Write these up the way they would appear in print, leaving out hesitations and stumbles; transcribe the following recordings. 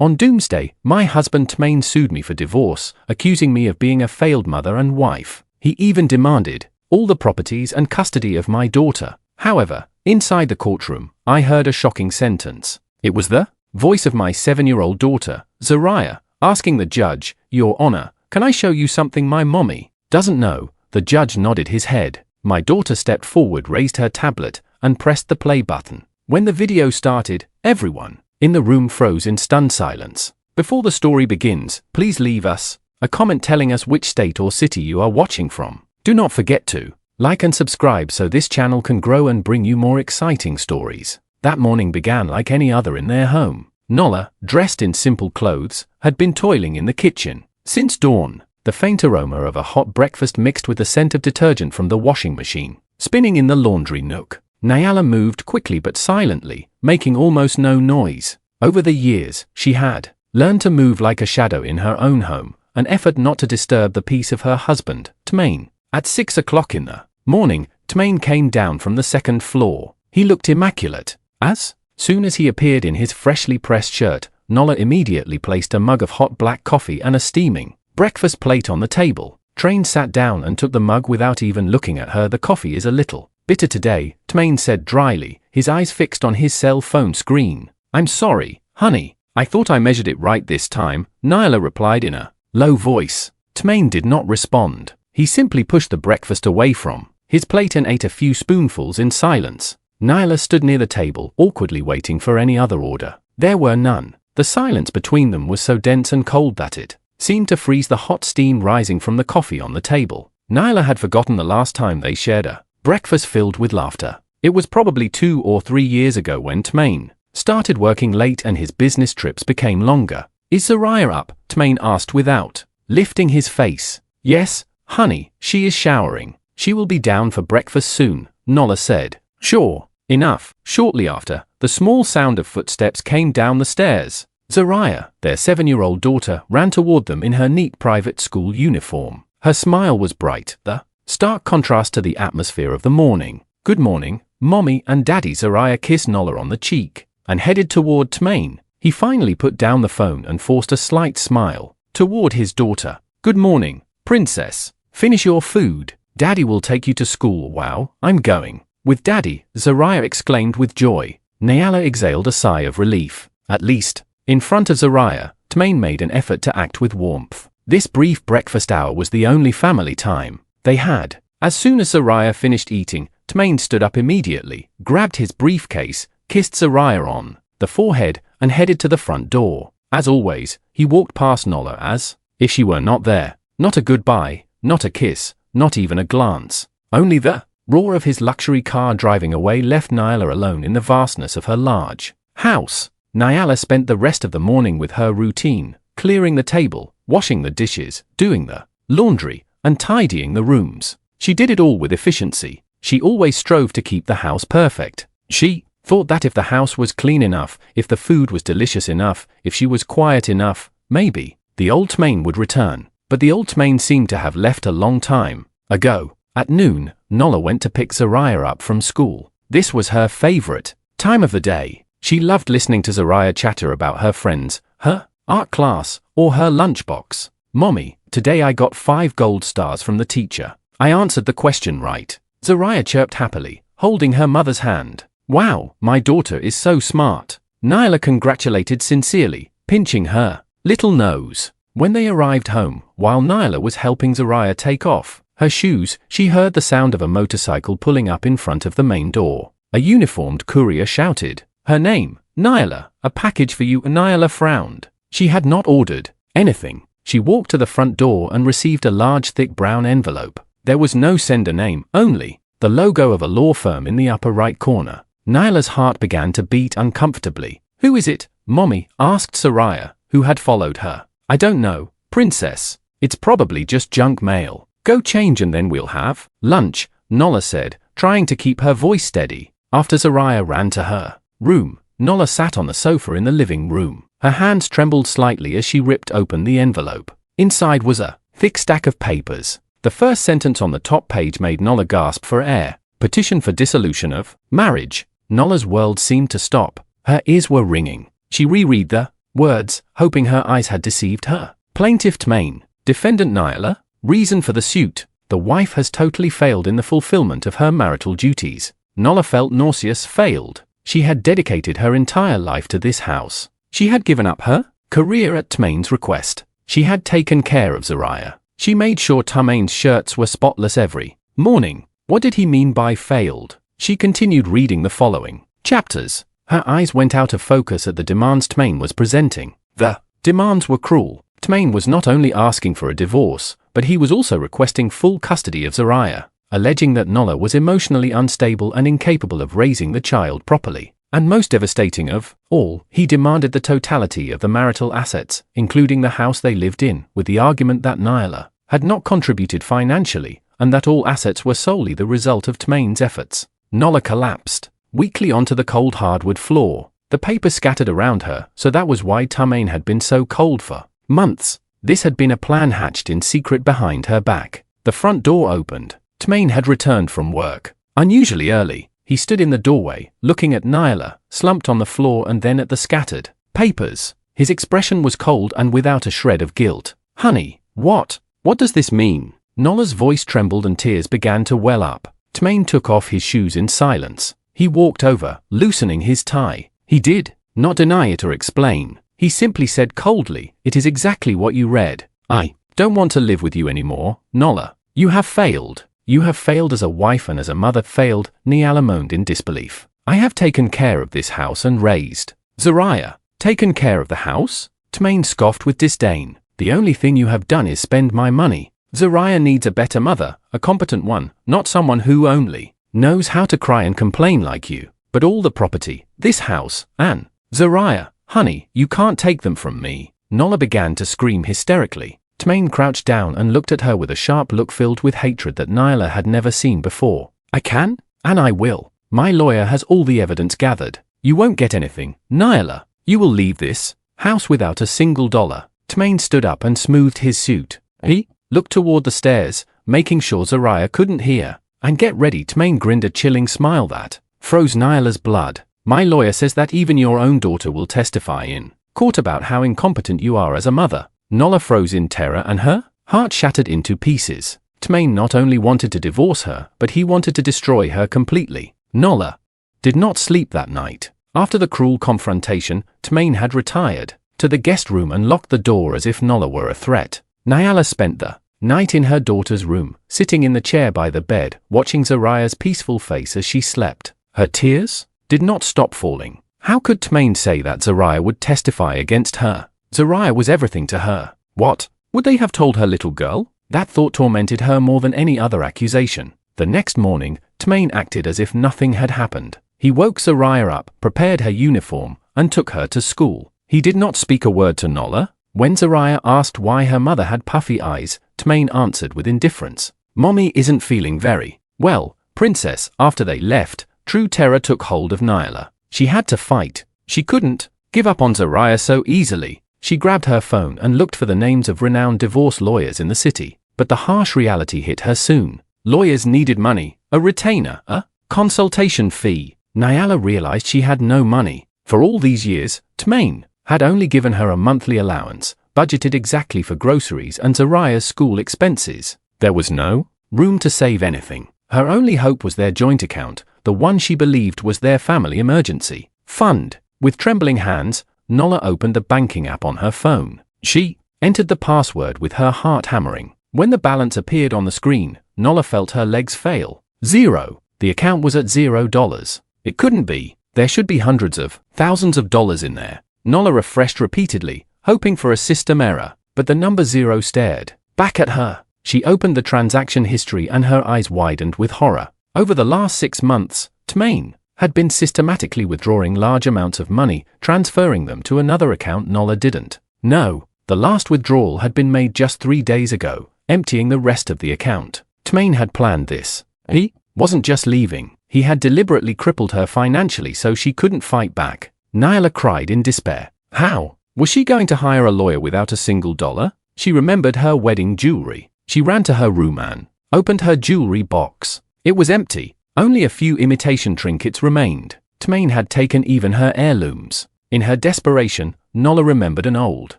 On Doomsday, my husband Tmain sued me for divorce, accusing me of being a failed mother and wife. He even demanded all the properties and custody of my daughter. However, inside the courtroom, I heard a shocking sentence. It was the voice of my 7-year-old daughter, Zariah, asking the judge, "Your Honor, can I show you something my mommy doesn't know?" The judge nodded his head. My daughter stepped forward, raised her tablet, and pressed the play button. When the video started, everyone in the room froze in stunned silence. Before the story begins, please leave us a comment telling us which state or city you are watching from. Do not forget to like and subscribe so this channel can grow and bring you more exciting stories. That morning began like any other in their home. Nola, dressed in simple clothes, had been toiling in the kitchen since dawn. The faint aroma of a hot breakfast mixed with the scent of detergent from the washing machine, spinning in the laundry nook. Nyala moved quickly but silently, making almost no noise. Over the years, she had learned to move like a shadow in her own home, an effort not to disturb the peace of her husband, Tmain. At 6 o'clock in the morning, Tmain came down from the second floor. He looked immaculate. As soon as he appeared in his freshly pressed shirt, Nola immediately placed a mug of hot black coffee and a steaming breakfast plate on the table. Tmain sat down and took the mug without even looking at her. "The coffee is a little bitter today," Tmain said dryly, his eyes fixed on his cell phone screen. "I'm sorry, honey. I thought I measured it right this time," Nyla replied in a low voice. Tmain did not respond. He simply pushed the breakfast away from his plate and ate a few spoonfuls in silence. Nyla stood near the table, awkwardly waiting for any other order. There were none. The silence between them was so dense and cold that it seemed to freeze the hot steam rising from the coffee on the table. Nyla had forgotten the last time they shared a breakfast filled with laughter. It was probably 2 or 3 years ago when Tmain started working late and his business trips became longer. "Is Zariah up?" Tmain asked without lifting his face. "Yes, honey, she is showering. She will be down for breakfast soon," Nola said. "Sure enough." Shortly after, the small sound of footsteps came down the stairs. Zariah, their 7-year-old daughter, ran toward them in her neat private school uniform. Her smile was bright, the stark contrast to the atmosphere of the morning. "Good morning, Mommy and Daddy." Zariah kissed Nola on the cheek and headed toward Tmain. He finally put down the phone and forced a slight smile toward his daughter. "Good morning, Princess. Finish your food. Daddy will take you to school." "Wow, I'm going with Daddy," Zariah exclaimed with joy. Nyala exhaled a sigh of relief. At least, in front of Zariah, Tmain made an effort to act with warmth. This brief breakfast hour was the only family time they had. As soon as Zariah finished eating, Tmain stood up immediately, grabbed his briefcase, kissed Zariah on the forehead, and headed to the front door. As always, he walked past Nola as if she were not there. Not a goodbye, not a kiss, not even a glance. Only the roar of his luxury car driving away left Nyla alone in the vastness of her large house. Nyala spent the rest of the morning with her routine, clearing the table, washing the dishes, doing the laundry, and tidying the rooms. She did it all with efficiency. She always strove to keep the house perfect. She thought that if the house was clean enough, if the food was delicious enough, if she was quiet enough, maybe the old Tmain would return. But the old Tmain seemed to have left a long time ago. At noon, Nola went to pick Zariah up from school. This was her favorite time of the day. She loved listening to Zariah chatter about her friends, her art class, or her lunchbox. "Mommy, today I got 5 gold stars from the teacher. I answered the question right," Zariah chirped happily, holding her mother's hand. "Wow, my daughter is so smart." Nyla congratulated sincerely, pinching her little nose. When they arrived home, while Nyla was helping Zariah take off her shoes, she heard the sound of a motorcycle pulling up in front of the main door. A uniformed courier shouted her name. "Nyla, a package for you." Nyla frowned. She had not ordered anything. She walked to the front door and received a large, thick brown envelope. There was no sender name, only the logo of a law firm in the upper right corner. Nyla's heart began to beat uncomfortably. "Who is it, Mommy?" asked Zariah, who had followed her. "I don't know, Princess. It's probably just junk mail. Go change and then we'll have lunch," Nola said, trying to keep her voice steady. After Zariah ran to her room, Nola sat on the sofa in the living room. Her hands trembled slightly as she ripped open the envelope. Inside was a thick stack of papers. The first sentence on the top page made Nola gasp for air. "Petition for dissolution of marriage." Nola's world seemed to stop. Her ears were ringing. She reread the words, hoping her eyes had deceived her. Plaintiff Tmain, defendant Nyla, reason for the suit. The wife has totally failed in the fulfillment of her marital duties. Nola felt nauseous, failed. She had dedicated her entire life to this house. She had given up her career at Tmain's request. She had taken care of Zariah. She made sure Tmain's shirts were spotless every morning. What did he mean by failed? She continued reading the following chapters. Her eyes went out of focus at the demands Tmain was presenting. The demands were cruel. Tmain was not only asking for a divorce, but he was also requesting full custody of Zariah, alleging that Nola was emotionally unstable and incapable of raising the child properly. And most devastating of all, he demanded the totality of the marital assets, including the house they lived in, with the argument that Nyla had not contributed financially and that all assets were solely the result of Tmain's efforts. Nola collapsed weakly onto the cold hardwood floor. The paper scattered around her, so that was why Tmain had been so cold for months. This had been a plan hatched in secret behind her back. The front door opened. Tmain had returned from work. Unusually early, he stood in the doorway, looking at Nyla, slumped on the floor, and then at the scattered papers. His expression was cold and without a shred of guilt. Honey, what does this mean? Nola's voice trembled and tears began to well up. Tmain took off his shoes in silence. He walked over, loosening his tie. He did not deny it or explain. He simply said coldly, "It is exactly what you read. I don't want to live with you anymore, Nola. You have failed. You have failed as a wife and as a mother." Failed, Nyla moaned in disbelief. "I have taken care of this house and raised Zariah." Taken care of the house? Tmain scoffed with disdain. "The only thing you have done is spend my money. Zariah needs a better mother, a competent one, not someone who only knows how to cry and complain like you. But all the property, this house, and Zariah, honey, you can't take them from me." Nola began to scream hysterically. Tmain crouched down and looked at her with a sharp look filled with hatred that Nyla had never seen before. "I can, and I will. My lawyer has all the evidence gathered. You won't get anything, Nyla. You will leave this house without a single dollar." Tmain stood up and smoothed his suit. He looked toward the stairs, making sure Zariah couldn't hear. "And get ready." Tmain grinned a chilling smile that froze Nyla's blood. "My lawyer says that even your own daughter will testify in court about how incompetent you are as a mother." Nola froze in terror and her heart shattered into pieces. Tmain not only wanted to divorce her, but he wanted to destroy her completely. Nola did not sleep that night. After the cruel confrontation, Tmain had retired to the guest room and locked the door as if Nola were a threat. Nyla spent the night in her daughter's room, sitting in the chair by the bed, watching Zariah's peaceful face as she slept. Her tears did not stop falling. How could Tmain say that Zariah would testify against her? Zariah was everything to her. What would they have told her little girl? That thought tormented her more than any other accusation. The next morning, Tmain acted as if nothing had happened. He woke Zariah up, prepared her uniform, and took her to school. He did not speak a word to Nola. When Zariah asked why her mother had puffy eyes, Tmain answered with indifference. "Mommy isn't feeling very well, princess." After they left, true terror took hold of Nyla. She had to fight. She couldn't give up on Zariah so easily. She grabbed her phone and looked for the names of renowned divorce lawyers in the city. But the harsh reality hit her soon. Lawyers needed money, a retainer, a consultation fee. Nyla realized she had no money. For all these years, Tmain had only given her a monthly allowance, budgeted exactly for groceries and Zariah's school expenses. There was no room to save anything. Her only hope was their joint account, the one she believed was their family emergency fund. With trembling hands, Nola opened the banking app on her phone. She entered the password with her heart hammering. When the balance appeared on the screen, Nola felt her legs fail. Zero. The account was at $0. It couldn't be. There should be hundreds of thousands of dollars in there. Nola refreshed repeatedly, hoping for a system error, but the number 0 stared back at her. She opened the transaction history and her eyes widened with horror. Over the last 6 months, Tmain had been systematically withdrawing large amounts of money, transferring them to another account Nola didn't know. The last withdrawal had been made just 3 days ago, emptying the rest of the account. Tmain had planned this. He wasn't just leaving. He had deliberately crippled her financially so she couldn't fight back. Nyla cried in despair. How was she going to hire a lawyer without a single dollar? She remembered her wedding jewelry. She ran to her room and opened her jewelry box. It was empty. Only a few imitation trinkets remained. Tmain had taken even her heirlooms. In her desperation, Nola remembered an old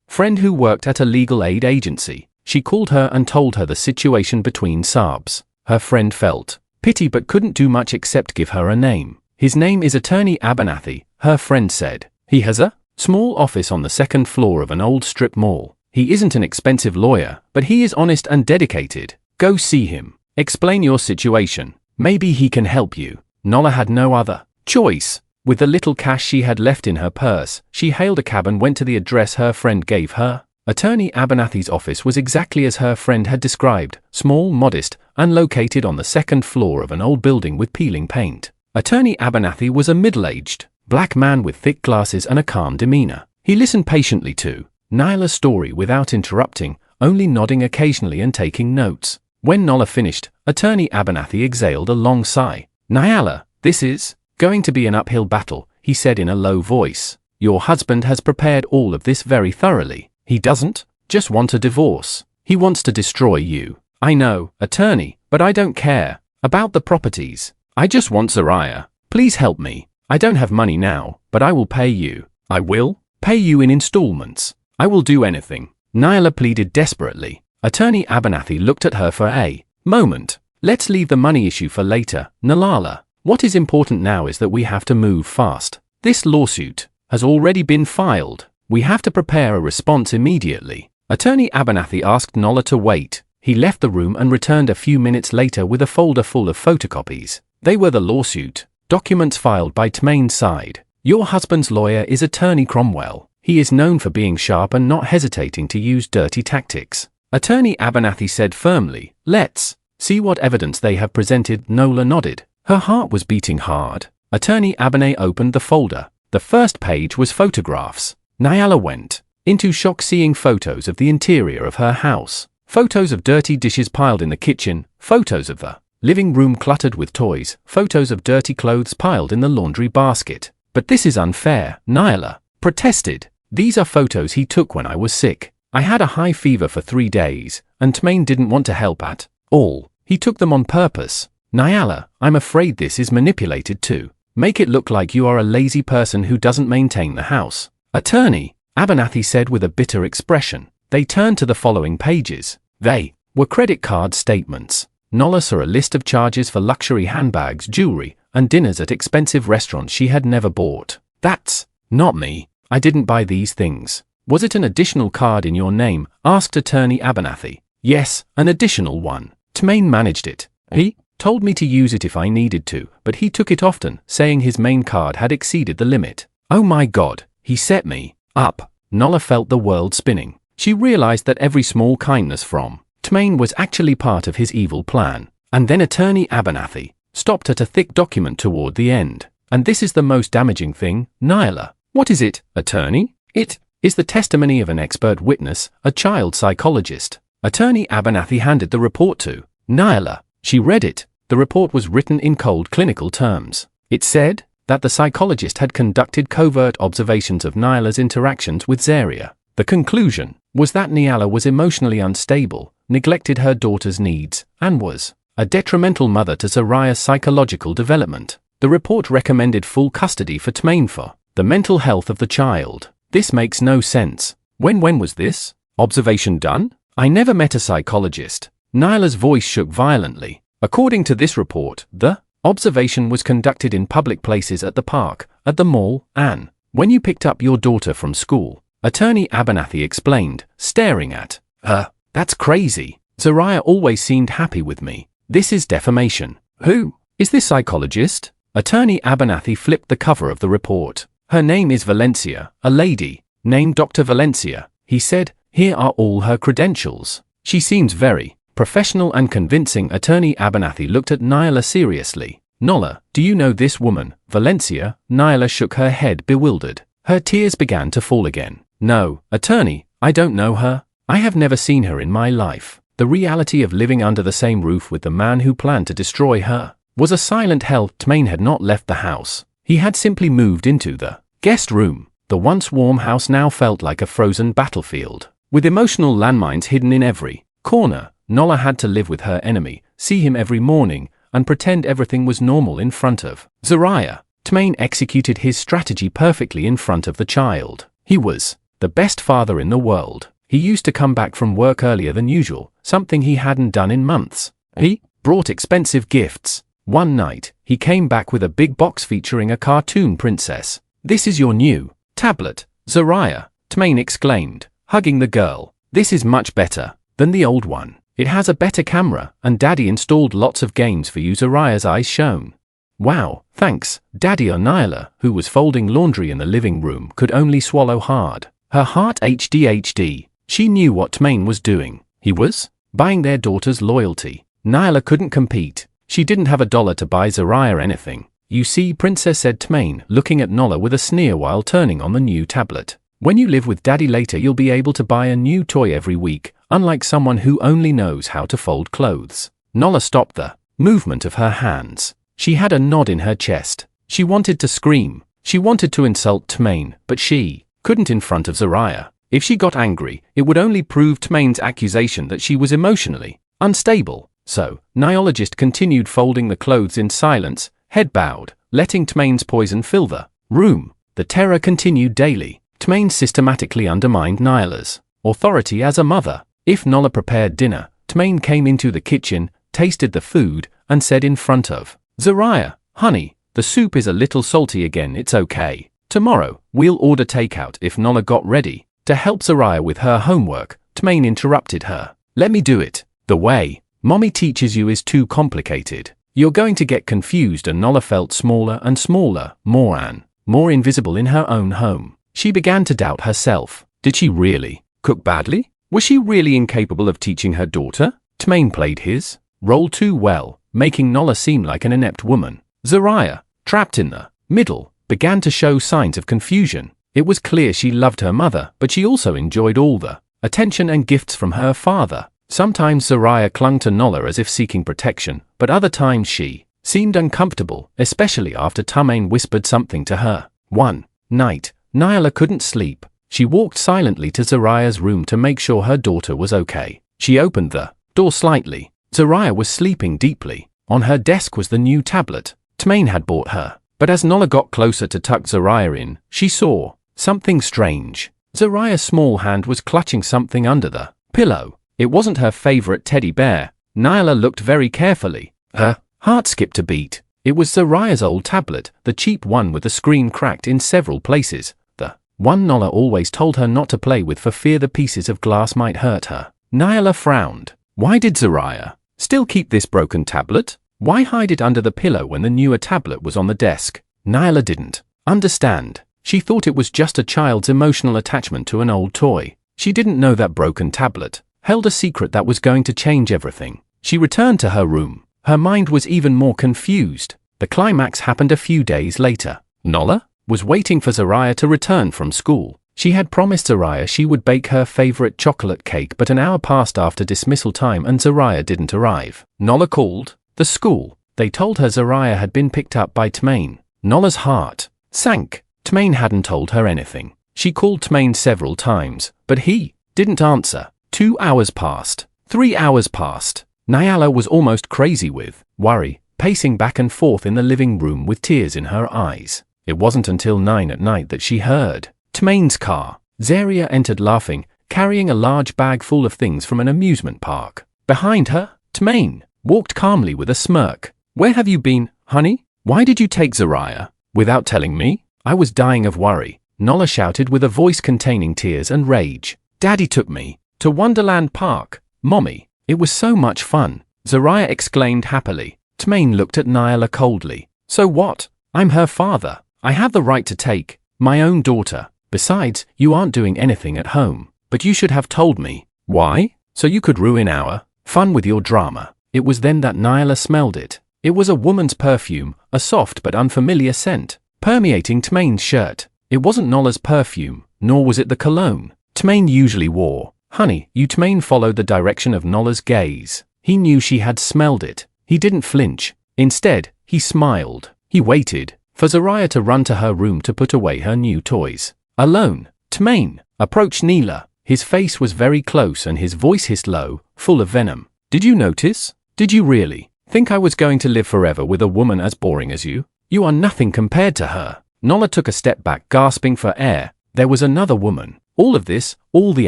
friend who worked at a legal aid agency. She called her and told her the situation between Saabs. Her friend felt pity but couldn't do much except give her a name. His name is Attorney Abernathy, her friend said. He has a small office on the second floor of an old strip mall. He isn't an expensive lawyer, but he is honest and dedicated. Go see him. Explain your situation. Maybe he can help you. Nola had no other choice. With the little cash she had left in her purse, she hailed a cab and went to the address her friend gave her. Attorney Abernathy's office was exactly as her friend had described, small, modest, and located on the second floor of an old building with peeling paint. Attorney Abernathy was a middle-aged black man with thick glasses and a calm demeanor. He listened patiently to Nyla's story without interrupting, only nodding occasionally and taking notes. When Nola finished, Attorney Abernathy exhaled a long sigh. "Nyla, this is going to be an uphill battle," he said in a low voice. "Your husband has prepared all of this very thoroughly. He doesn't just want a divorce. He wants to destroy you. I know, attorney, but I don't care about the properties. I just want Zariah. Please help me. I don't have money now, but I will pay you. I will pay you in installments. I will do anything." Nyla pleaded desperately. Attorney Abernathy looked at her for a moment. "Let's leave the money issue for later, Nalala. What is important now is that we have to move fast. This lawsuit has already been filed. We have to prepare a response immediately." Attorney Abernathy asked Nola to wait. He left the room and returned a few minutes later with a folder full of photocopies. They were the lawsuit documents filed by Tmain's side. "Your husband's lawyer is Attorney Cromwell. He is known for being sharp and not hesitating to use dirty tactics." Attorney Abernathy said firmly. "Let's see what evidence they have presented." Nola nodded. Her heart was beating hard. Attorney Abernathy opened the folder. The first page was photographs. Nyla went into shock seeing photos of the interior of her house. Photos of dirty dishes piled in the kitchen, photos of the living room cluttered with toys, photos of dirty clothes piled in the laundry basket. "But this is unfair," Nyla protested. "These are photos he took when I was sick. I had a high fever for 3 days, and Tmain didn't want to help at all. He took them on purpose." "Nyla, I'm afraid this is manipulated to make it look like you are a lazy person who doesn't maintain the house," Attorney Abernathy said with a bitter expression. They turned to the following pages. They were credit card statements. Nola saw a list of charges for luxury handbags, jewelry, and dinners at expensive restaurants she had never bought. "That's not me. I didn't buy these things." "Was it an additional card in your name?" asked Attorney Abernathy. "Yes, an additional one. Tmain managed it. He told me to use it if I needed to, but he took it often, saying his main card had exceeded the limit." "Oh my God, he set me up." Nola felt the world spinning. She realized that every small kindness from Tmain was actually part of his evil plan. And then Attorney Abernathy stopped at a thick document toward the end. "And this is the most damaging thing, Nyla." "What is it, attorney?" "It is the testimony of an expert witness, a child psychologist." Attorney Abernathy handed the report to Nyla. She read it. The report was written in cold clinical terms. It said that the psychologist had conducted covert observations of Nyla's interactions with Zaria. The conclusion was that Nyla was emotionally unstable, neglected her daughter's needs, and was a detrimental mother to Zariah's psychological development. The report recommended full custody for Tmain for the mental health of the child. "This makes no sense. When was this observation done? I never met a psychologist." Nyla's voice shook violently. "According to this report, the observation was conducted in public places at the park, at the mall, and when you picked up your daughter from school," Attorney Abernathy explained, staring at her. "That's crazy. Zariah always seemed happy with me. This is defamation." "Who is this psychologist?" Attorney Abernathy flipped the cover of the report. "Her name is Valencia, a lady named Dr. Valencia," he said. "Here are all her credentials. She seems very professional and convincing." Attorney Abernathy looked at Nyla seriously. "Nola, do you know this woman, Valencia?" Nyla shook her head, bewildered. Her tears began to fall again. "No, attorney, I don't know her. I have never seen her in my life." The reality of living under the same roof with the man who planned to destroy her was a silent hell. Tmain had not left the house. He had simply moved into the guest room. The once warm house now felt like a frozen battlefield, with emotional landmines hidden in every corner. Nola had to live with her enemy, see him every morning, and pretend everything was normal in front of Zariah. Tmain executed his strategy perfectly in front of the child. He was the best father in the world. He used to come back from work earlier than usual, something he hadn't done in months. He brought expensive gifts. One night, he came back with a big box featuring a cartoon princess. "This is your new tablet, Zariah," Tmain exclaimed, hugging the girl. "This is much better than the old one. It has a better camera, and Daddy installed lots of games for you." Zariah's eyes shone. "Wow, thanks, Daddy." Nyla, who was folding laundry in the living room, could only swallow hard. Her heart HD. She knew what Tmain was doing. He was buying their daughter's loyalty. Nyla couldn't compete. She didn't have $1 to buy Zariah anything. "You see, Princess," said Tmain, looking at Nola with a sneer while turning on the new tablet. "When you live with Daddy later, you'll be able to buy a new toy every week, unlike someone who only knows how to fold clothes." Nola stopped the movement of her hands. She had a knot in her chest. She wanted to scream. She wanted to insult Tmain, but she couldn't in front of Zariah. If she got angry, it would only prove Tmain's accusation that she was emotionally unstable. So, Nyologist continued folding the clothes in silence, head bowed, letting Tmain's poison fill the room. The terror continued daily. Tmain systematically undermined Nyla's authority as a mother. If Nola prepared dinner, Tmain came into the kitchen, tasted the food, and said in front of Zariah, "Honey, the soup is a little salty again. It's okay. Tomorrow, we'll order takeout." If Nola got ready to help Zariah with her homework, Tmain interrupted her. "Let me do it. The way Mommy teaches you is too complicated. You're going to get confused." And Nola felt smaller and smaller, more invisible in her own home. She began to doubt herself. Did she really cook badly? Was she really incapable of teaching her daughter? Tmain played his role too well, making Nola seem like an inept woman. Zariah, trapped in the middle, began to show signs of confusion. It was clear she loved her mother, but she also enjoyed all the attention and gifts from her father. Sometimes Zariah clung to Nola as if seeking protection, but other times she seemed uncomfortable, especially after Tmain whispered something to her. One night, Nyla couldn't sleep. She walked silently to Zariah's room to make sure her daughter was okay. She opened the door slightly. Zariah was sleeping deeply. On her desk was the new tablet Tmain had bought her. But as Nola got closer to tuck Zariah in, she saw something strange. Zariah's small hand was clutching something under the pillow. It wasn't her favorite teddy bear. Nyla looked very carefully. Her heart skipped a beat. It was Zariah's old tablet, the cheap one with the screen cracked in several places. The one Nola always told her not to play with for fear the pieces of glass might hurt her. Nyla frowned. Why did Zariah still keep this broken tablet? Why hide it under the pillow when the newer tablet was on the desk? Nyla didn't understand. She thought it was just a child's emotional attachment to an old toy. She didn't know that broken tablet held a secret that was going to change everything. She returned to her room. Her mind was even more confused. The climax happened a few days later. Nola was waiting for Zariah to return from school. She had promised Zariah she would bake her favorite chocolate cake, but an hour passed after dismissal time and Zariah didn't arrive. Nola called the school. They told her Zariah had been picked up by Tmain. Nola's heart sank. Tmain hadn't told her anything. She called Tmain several times, but he didn't answer. 2 hours passed. 3 hours passed. Nyla was almost crazy with worry, pacing back and forth in the living room with tears in her eyes. It wasn't until 9 at night that she heard Tmain's car. Zariah entered laughing, carrying a large bag full of things from an amusement park. Behind her, Tmain walked calmly with a smirk. "Where have you been, honey? Why did you take Zariah without telling me?" "I was dying of worry," Nola shouted with a voice containing tears and rage. "Daddy took me to Wonderland Park. Mommy, it was so much fun," Zariah exclaimed happily. Tmain looked at Nyla coldly. "So what? I'm her father. I have the right to take my own daughter. Besides, you aren't doing anything at home. But you should have told me." "Why?" "So you could ruin our fun with your drama." It was then that Nyla smelled it. It was a woman's perfume, a soft but unfamiliar scent, permeating Tmain's shirt. It wasn't Nola's perfume, nor was it the cologne Tmain usually wore. "Honey, you." Tmain followed the direction of Nola's gaze. He knew she had smelled it. He didn't flinch. Instead, he smiled. He waited for Zariah to run to her room to put away her new toys. Alone, Tmain approached Nyla. His face was very close and his voice hissed low, full of venom. "Did you notice? Did you really think I was going to live forever with a woman as boring as you? You are nothing compared to her." Nola took a step back, gasping for air. There was another woman. All of this, all the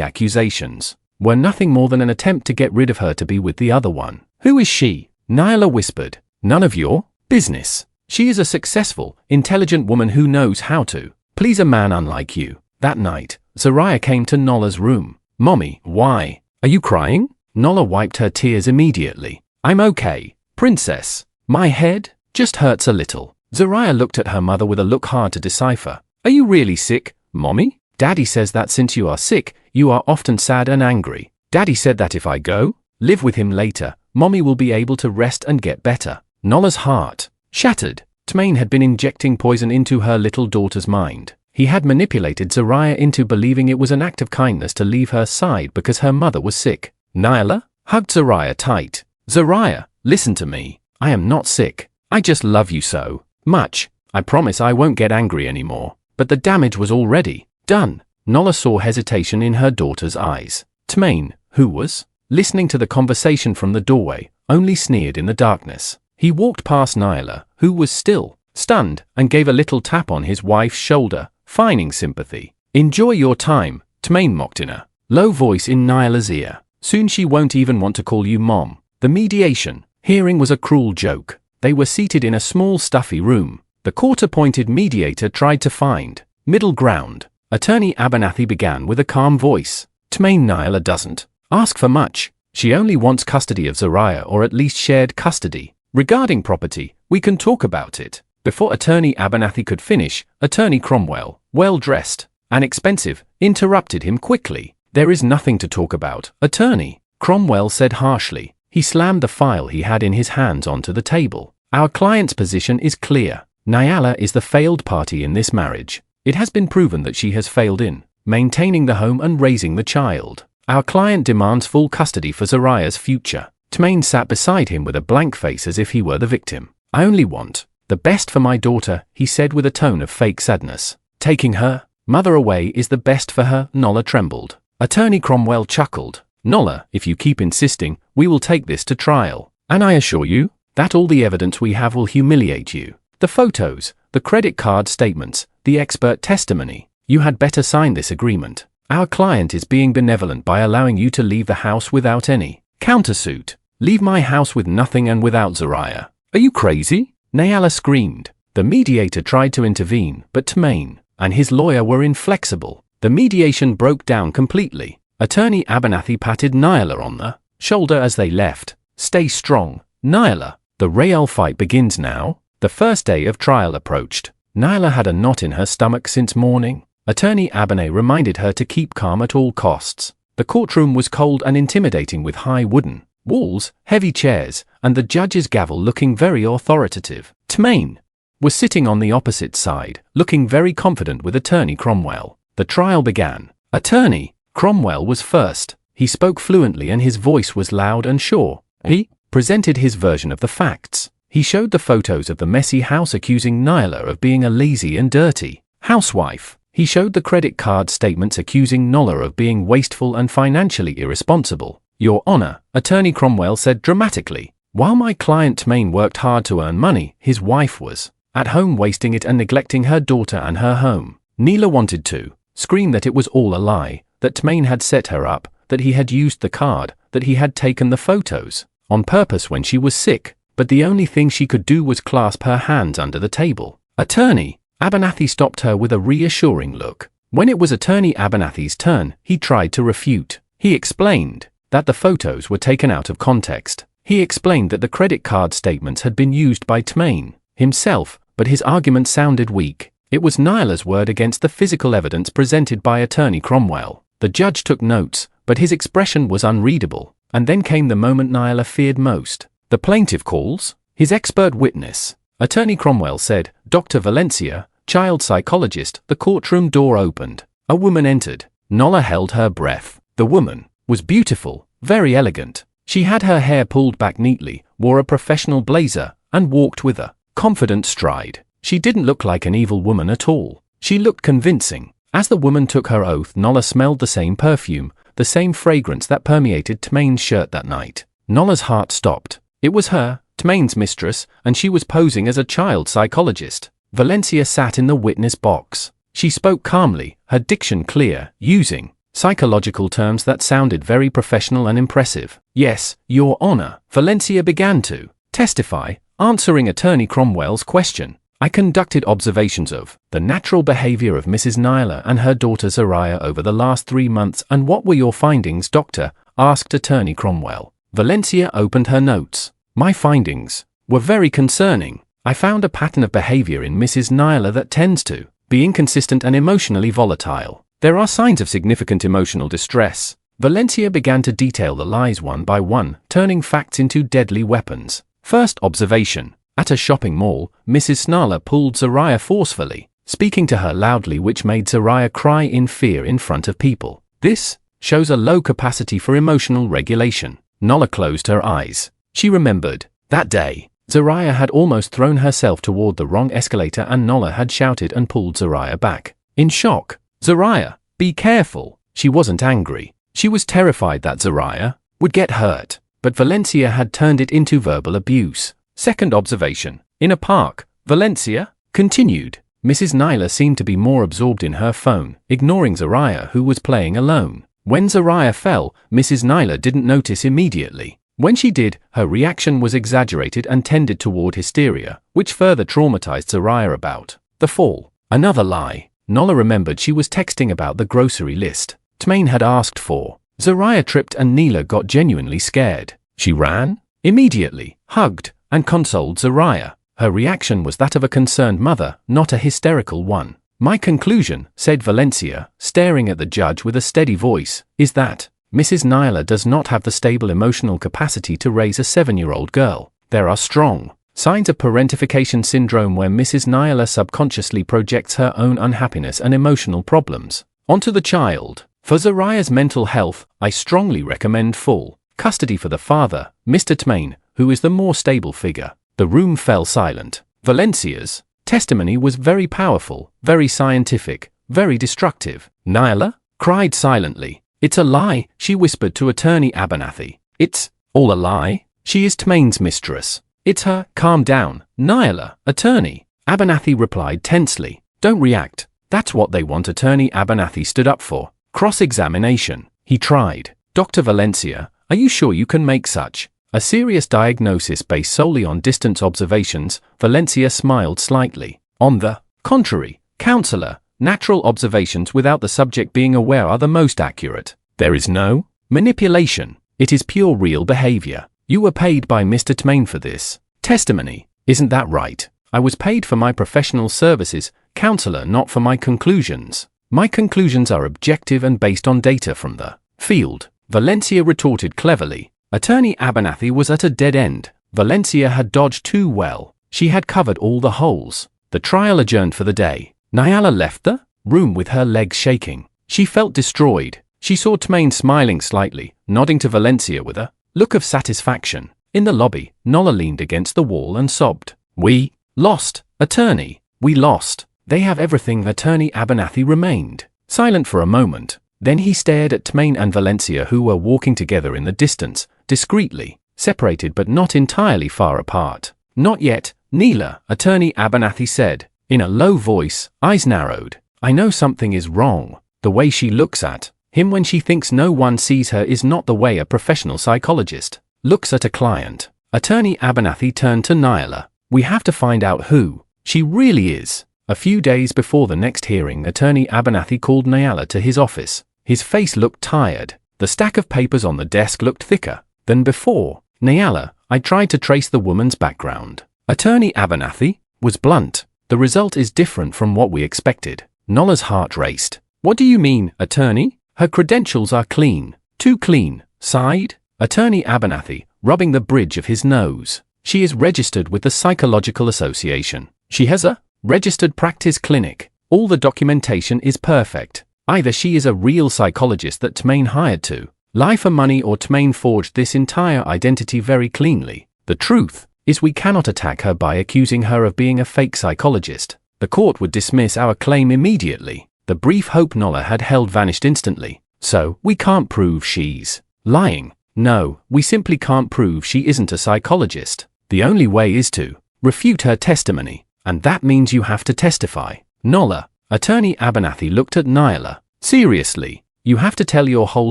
accusations, were nothing more than an attempt to get rid of her to be with the other one. Who is she? Nyla whispered. None of your business. She is a successful, intelligent woman who knows how to please a man unlike you. That night, Zariah came to Nola's room. Mommy, why? Are you crying? Nola wiped her tears immediately. I'm okay, princess. My head just hurts a little. Zariah looked at her mother with a look hard to decipher. Are you really sick, Mommy? Daddy says that since you are sick, you are often sad and angry. Daddy said that if I go live with him later, Mommy will be able to rest and get better. Nola's heart shattered. Tmain had been injecting poison into her little daughter's mind. He had manipulated Zariah into believing it was an act of kindness to leave her side because her mother was sick. Nyla hugged Zariah tight. Zariah, listen to me. I am not sick. I just love you so much. I promise I won't get angry anymore. But the damage was already done. Nola saw hesitation in her daughter's eyes. Tmain, who was listening to the conversation from the doorway, only sneered in the darkness. He walked past Nyla, who was still stunned, and gave a little tap on his wife's shoulder, feigning sympathy. Enjoy your time, Tmain mocked in a low voice in Nyla's ear. Soon she won't even want to call you Mom. The mediation hearing was a cruel joke. They were seated in a small stuffy room. The court-appointed mediator tried to find middle ground. Attorney Abernathy began with a calm voice. Tmain, Nyla doesn't ask for much. She only wants custody of Zariah, or at least shared custody. Regarding property, we can talk about it. Before Attorney Abernathy could finish, Attorney Cromwell, well-dressed and expensive, interrupted him quickly. There is nothing to talk about, Attorney, Cromwell said harshly. He slammed the file he had in his hands onto the table. Our client's position is clear. Nyla is the failed party in this marriage. It has been proven that she has failed in maintaining the home and raising the child. Our client demands full custody for Zariah's future. Tmain sat beside him with a blank face as if he were the victim. I only want the best for my daughter, he said with a tone of fake sadness. Taking her mother away is the best for her, Nola trembled. Attorney Cromwell chuckled. Nola, if you keep insisting, we will take this to trial. And I assure you that all the evidence we have will humiliate you. The photos, the credit card statements, the expert testimony. You had better sign this agreement. Our client is being benevolent by allowing you to leave the house without any countersuit. Leave my house with nothing and without Zariah. Are you crazy? Nyla screamed. The mediator tried to intervene, but Tmain and his lawyer were inflexible. The mediation broke down completely. Attorney Abernathy patted Nyla on the shoulder as they left. Stay strong, Nyla. The real fight begins now. The first day of trial approached. Nyla had a knot in her stomach since morning. Attorney Abernathy reminded her to keep calm at all costs. The courtroom was cold and intimidating with high wooden walls, heavy chairs, and the judge's gavel looking very authoritative. Tmain was sitting on the opposite side, looking very confident with Attorney Cromwell. The trial began. Attorney Cromwell was first. He spoke fluently and his voice was loud and sure. He presented his version of the facts. He showed the photos of the messy house accusing Nyla of being a lazy and dirty housewife. He showed the credit card statements accusing Nola of being wasteful and financially irresponsible. Your Honor, Attorney Cromwell said dramatically. While my client Tmain worked hard to earn money, his wife was at home wasting it and neglecting her daughter and her home. Nyla wanted to scream that it was all a lie, that Tmain had set her up, that he had used the card, that he had taken the photos on purpose when she was sick, but the only thing she could do was clasp her hands under the table. Attorney Abernathy stopped her with a reassuring look. When it was Attorney Abernathy's turn, he tried to refute. He explained that the photos were taken out of context. He explained that the credit card statements had been used by Tmain himself, but his argument sounded weak. It was Nyla's word against the physical evidence presented by Attorney Cromwell. The judge took notes, but his expression was unreadable. And then came the moment Nyla feared most. The plaintiff calls his expert witness. Attorney Cromwell said, Dr. Valencia, child psychologist. The courtroom door opened. A woman entered. Nola held her breath. The woman was beautiful, very elegant. She had her hair pulled back neatly, wore a professional blazer, and walked with a confident stride. She didn't look like an evil woman at all. She looked convincing. As the woman took her oath, Nola smelled the same perfume, the same fragrance that permeated Tmain's shirt that night. Nola's heart stopped. It was her, Tmain's mistress, and she was posing as a child psychologist. Valencia sat in the witness box. She spoke calmly, her diction clear, using psychological terms that sounded very professional and impressive. "Yes, Your Honor," Valencia began to testify, answering Attorney Cromwell's question. "I conducted observations of the natural behavior of Mrs. Nyla and her daughter Zariah over the last 3 months." "And what were your findings, Doctor?" asked Attorney Cromwell. Valencia opened her notes. "My findings were very concerning. I found a pattern of behavior in Mrs. Nyla that tends to be inconsistent and emotionally volatile. There are signs of significant emotional distress." Valencia began to detail the lies one by one, turning facts into deadly weapons. First observation. At a shopping mall, Mrs. Nyla pulled Zariah forcefully, speaking to her loudly, which made Zariah cry in fear in front of people. This shows a low capacity for emotional regulation. Nyla closed her eyes. She remembered that day Zariah had almost thrown herself toward the wrong escalator and Nyla had shouted and pulled Zariah back. In shock, "Zariah, be careful." She wasn't angry. She was terrified that Zariah would get hurt, but Valencia had turned it into verbal abuse. Second observation. In a park, Valencia continued. Mrs. Nyla seemed to be more absorbed in her phone, ignoring Zariah, who was playing alone. When Zariah fell, Mrs. Nyla didn't notice immediately. When she did, her reaction was exaggerated and tended toward hysteria, which further traumatized Zariah about the fall. Another lie. Nyla remembered she was texting about the grocery list Tmain had asked for. Zariah tripped and Nyla got genuinely scared. She ran, immediately, hugged, and consoled Zariah. Her reaction was that of a concerned mother, not a hysterical one. "My conclusion," said Valencia, staring at the judge with a steady voice, "is that Mrs. Nyla does not have the stable emotional capacity to raise a 7-year-old girl. There are strong signs of parentification syndrome where Mrs. Nyla subconsciously projects her own unhappiness and emotional problems onto the child. For Zariah's mental health, I strongly recommend full custody for the father, Mr. Tmain, who is the more stable figure." The room fell silent. Valencia's testimony was very powerful, very scientific, very destructive. Nyla cried silently. "It's a lie," she whispered to Attorney Abernathy. "It's all a lie. She is Tmain's mistress. It's her." "Calm down, Nyla." Attorney Abernathy replied tensely. "Don't react. That's what they want." Attorney Abernathy stood up for cross-examination. He tried. "Dr. Valencia, are you sure you can make such a serious diagnosis based solely on distance observations?" Valencia smiled slightly. "On the contrary, counselor, natural observations without the subject being aware are the most accurate. There is no manipulation. It is pure real behavior. You were paid by Mr. Tmain for this testimony, isn't that right?" "I was paid for my professional services, counselor, not for my conclusions. My conclusions are objective and based on data from the field," Valencia retorted cleverly. Attorney Abernathy was at a dead end. Valencia had dodged too well. She had covered all the holes. The trial adjourned for the day. Nyla left the room with her legs shaking. She felt destroyed. She saw Tmain smiling slightly, nodding to Valencia with a look of satisfaction. In the lobby, Nyla leaned against the wall and sobbed. "We lost, attorney. We lost. They have everything." Attorney Abernathy remained silent for a moment. Then he stared at Tmain and Valencia, who were walking together in the distance, discreetly, separated but not entirely far apart. "Not yet, Nyla," Attorney Abernathy said, in a low voice, eyes narrowed. "I know something is wrong. The way she looks at him when she thinks no one sees her is not the way a professional psychologist looks at a client." Attorney Abernathy turned to Nyla. "We have to find out who she really is." A few days before the next hearing, Attorney Abernathy called Nyla to his office. His face looked tired. The stack of papers on the desk looked thicker than before. "Nyla, I tried to trace the woman's background." Attorney Abernathy was blunt. "The result is different from what we expected." Nyla's heart raced. "What do you mean, attorney?" "Her credentials are clean." "Too clean," sighed Attorney Abernathy, rubbing the bridge of his nose. "She is registered with the Psychological Association. She has a registered practice clinic. All the documentation is perfect. Either she is a real psychologist that Tmain hired to lie for money, or Tmain forged this entire identity very cleanly. The truth is we cannot attack her by accusing her of being a fake psychologist. The court would dismiss our claim immediately." The brief hope Nyla had held vanished instantly. "So, we can't prove she's lying?" "No, we simply can't prove she isn't a psychologist. The only way is to refute her testimony, and that means you have to testify." Nyla, Attorney Abernathy looked at Nyla. Seriously, you have to tell your whole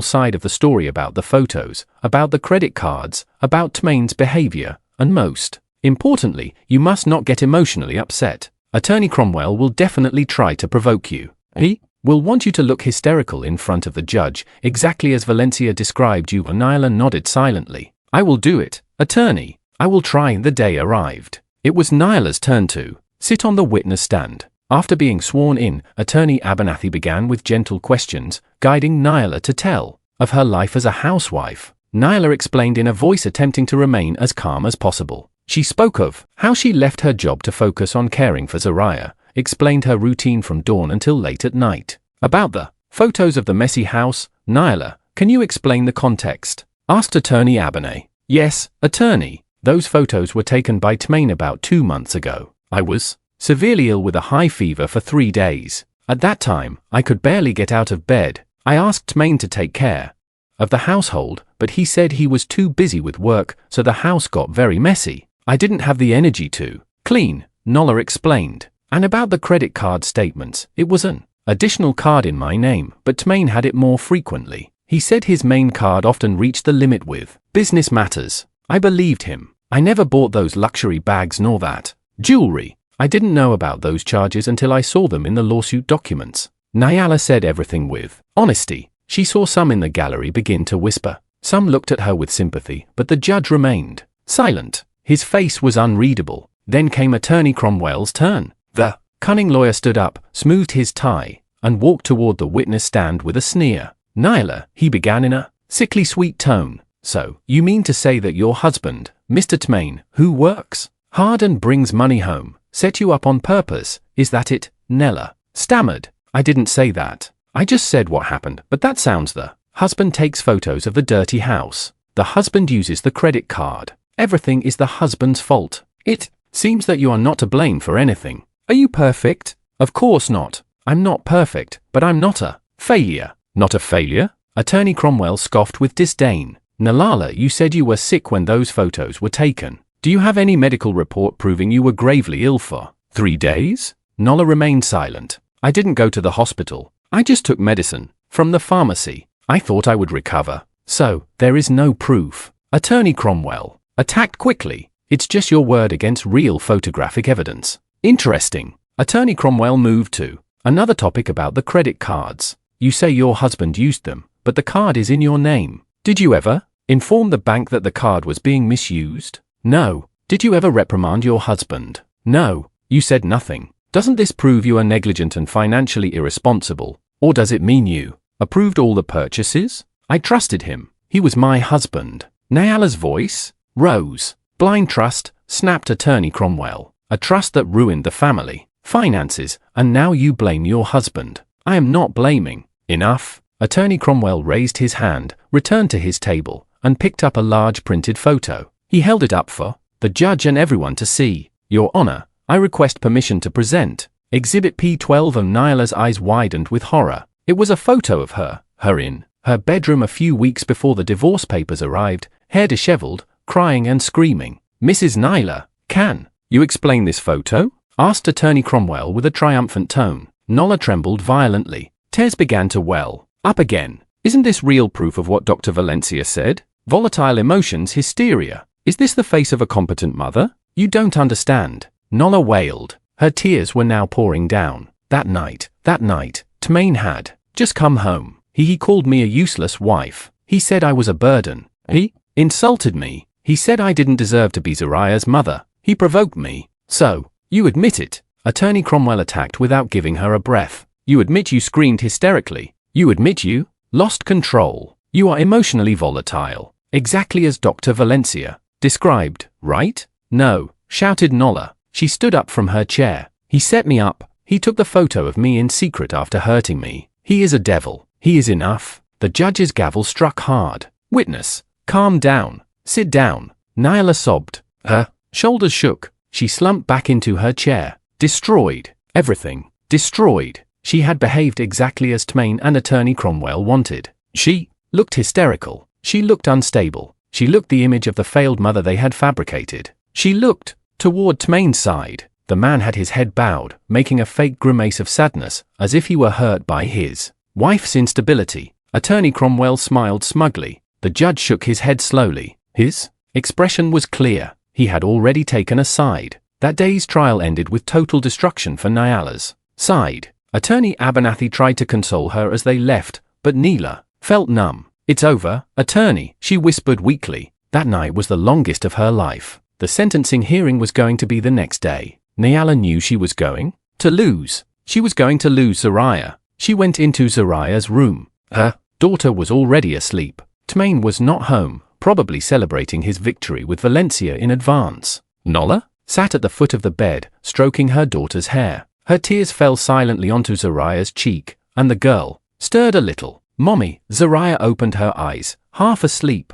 side of the story about the photos, about the credit cards, about Tmain's behavior, and most importantly, you must not get emotionally upset. Attorney Cromwell will definitely try to provoke you. He will want you to look hysterical in front of the judge, exactly as Valencia described you. Nyla nodded silently. I will do it, attorney. I will try. The day arrived. It was Nyla's turn to sit on the witness stand. After being sworn in, Attorney Abernathy began with gentle questions, guiding Nyla to tell of her life as a housewife. Nyla explained in a voice attempting to remain as calm as possible. She spoke of how she left her job to focus on caring for Zariah, explained her routine from dawn until late at night. About the photos of the messy house, Nyla, can you explain the context? Asked Attorney Abernathy. Yes, attorney. Those photos were taken by Tmain about 2 months ago. I was severely ill with a high fever for 3 days. At that time, I could barely get out of bed. I asked Tmain to take care of the household, but he said he was too busy with work, so the house got very messy. I didn't have the energy to clean, Nyla explained. And about the credit card statements, it was an additional card in my name, but Tmain had it more frequently. He said his main card often reached the limit with business matters. I believed him. I never bought those luxury bags nor that jewelry. I didn't know about those charges until I saw them in the lawsuit documents. Nyla said everything with honesty. She saw some in the gallery begin to whisper. Some looked at her with sympathy, but the judge remained silent. His face was unreadable. Then came Attorney Cromwell's turn. The cunning lawyer stood up, smoothed his tie, and walked toward the witness stand with a sneer. Nyla, he began in a sickly sweet tone. So, you mean to say that your husband, Mr. Tmain, who works hard and brings money home, set you up on purpose, is that it? Nyla stammered. I didn't say that. I just said what happened, but that sounds the husband takes photos of the dirty house. The husband uses the credit card. Everything is the husband's fault. It seems that you are not to blame for anything. Are you perfect? Of course not. I'm not perfect, but I'm not a failure. Not a failure? Attorney Cromwell scoffed with disdain. Nyla, you said you were sick when those photos were taken. Do you have any medical report proving you were gravely ill for 3 days? Nyla remained silent. I didn't go to the hospital. I just took medicine from the pharmacy. I thought I would recover. So, there is no proof. Attorney Cromwell attacked quickly. It's just your word against real photographic evidence. Interesting. Attorney Cromwell moved to another topic about the credit cards. You say your husband used them, but the card is in your name. Did you ever inform the bank that the card was being misused? No. Did you ever reprimand your husband? No. You said nothing. Doesn't this prove you are negligent and financially irresponsible? Or does it mean you approved all the purchases? I trusted him. He was my husband. Nyla's voice rose. Blind trust, snapped Attorney Cromwell. A trust that ruined the family, finances, and now you blame your husband. I am not blaming. Enough. Attorney Cromwell raised his hand, returned to his table, and picked up a large printed photo. He held it up for the judge and everyone to see. Your Honor, I request permission to present Exhibit P12. And Nyla's eyes widened with horror. It was a photo of her in her bedroom a few weeks before the divorce papers arrived, hair disheveled, crying and screaming. Mrs. Nyla, can you explain this photo? Asked Attorney Cromwell with a triumphant tone. Nyla trembled violently. Tears began to well up again. Isn't this real proof of what Dr. Valencia said? Volatile emotions, hysteria. Is this the face of a competent mother? You don't understand. Nyla wailed. Her tears were now pouring down. That night, Tmain had just come home. He called me a useless wife. He said I was a burden. He insulted me. He said I didn't deserve to be Zariah's mother. He provoked me. So, you admit it. Attorney Cromwell attacked without giving her a breath. You admit you screamed hysterically. You admit you lost control. You are emotionally volatile. Exactly as Dr. Valencia described, right? No, shouted Nyla. She stood up from her chair. He set me up. He took the photo of me in secret after hurting me. He is a devil. He is enough. The judge's gavel struck hard. Witness, calm down. Sit down. Nyla sobbed. Her shoulders shook. She slumped back into her chair. Destroyed. Everything. Destroyed. She had behaved exactly as Tmain and Attorney Cromwell wanted. She looked hysterical. She looked unstable. She looked the image of the failed mother they had fabricated. She looked toward Tmain's side. The man had his head bowed, making a fake grimace of sadness, as if he were hurt by his wife's instability. Attorney Cromwell smiled smugly. The judge shook his head slowly. His expression was clear. He had already taken a side. That day's trial ended with total destruction for Nyala's side. Attorney Abernathy tried to console her as they left, but Neela felt numb. "It's over, attorney," she whispered weakly. That night was the longest of her life. The sentencing hearing was going to be the next day. Nyala knew she was going to lose. She was going to lose Zariah. She went into Zariah's room. Her daughter was already asleep. Tmain was not home, probably celebrating his victory with Valencia in advance. Nola sat at the foot of the bed, stroking her daughter's hair. Her tears fell silently onto Zariah's cheek, and the girl stirred a little. "Mommy," Zariah opened her eyes, half asleep.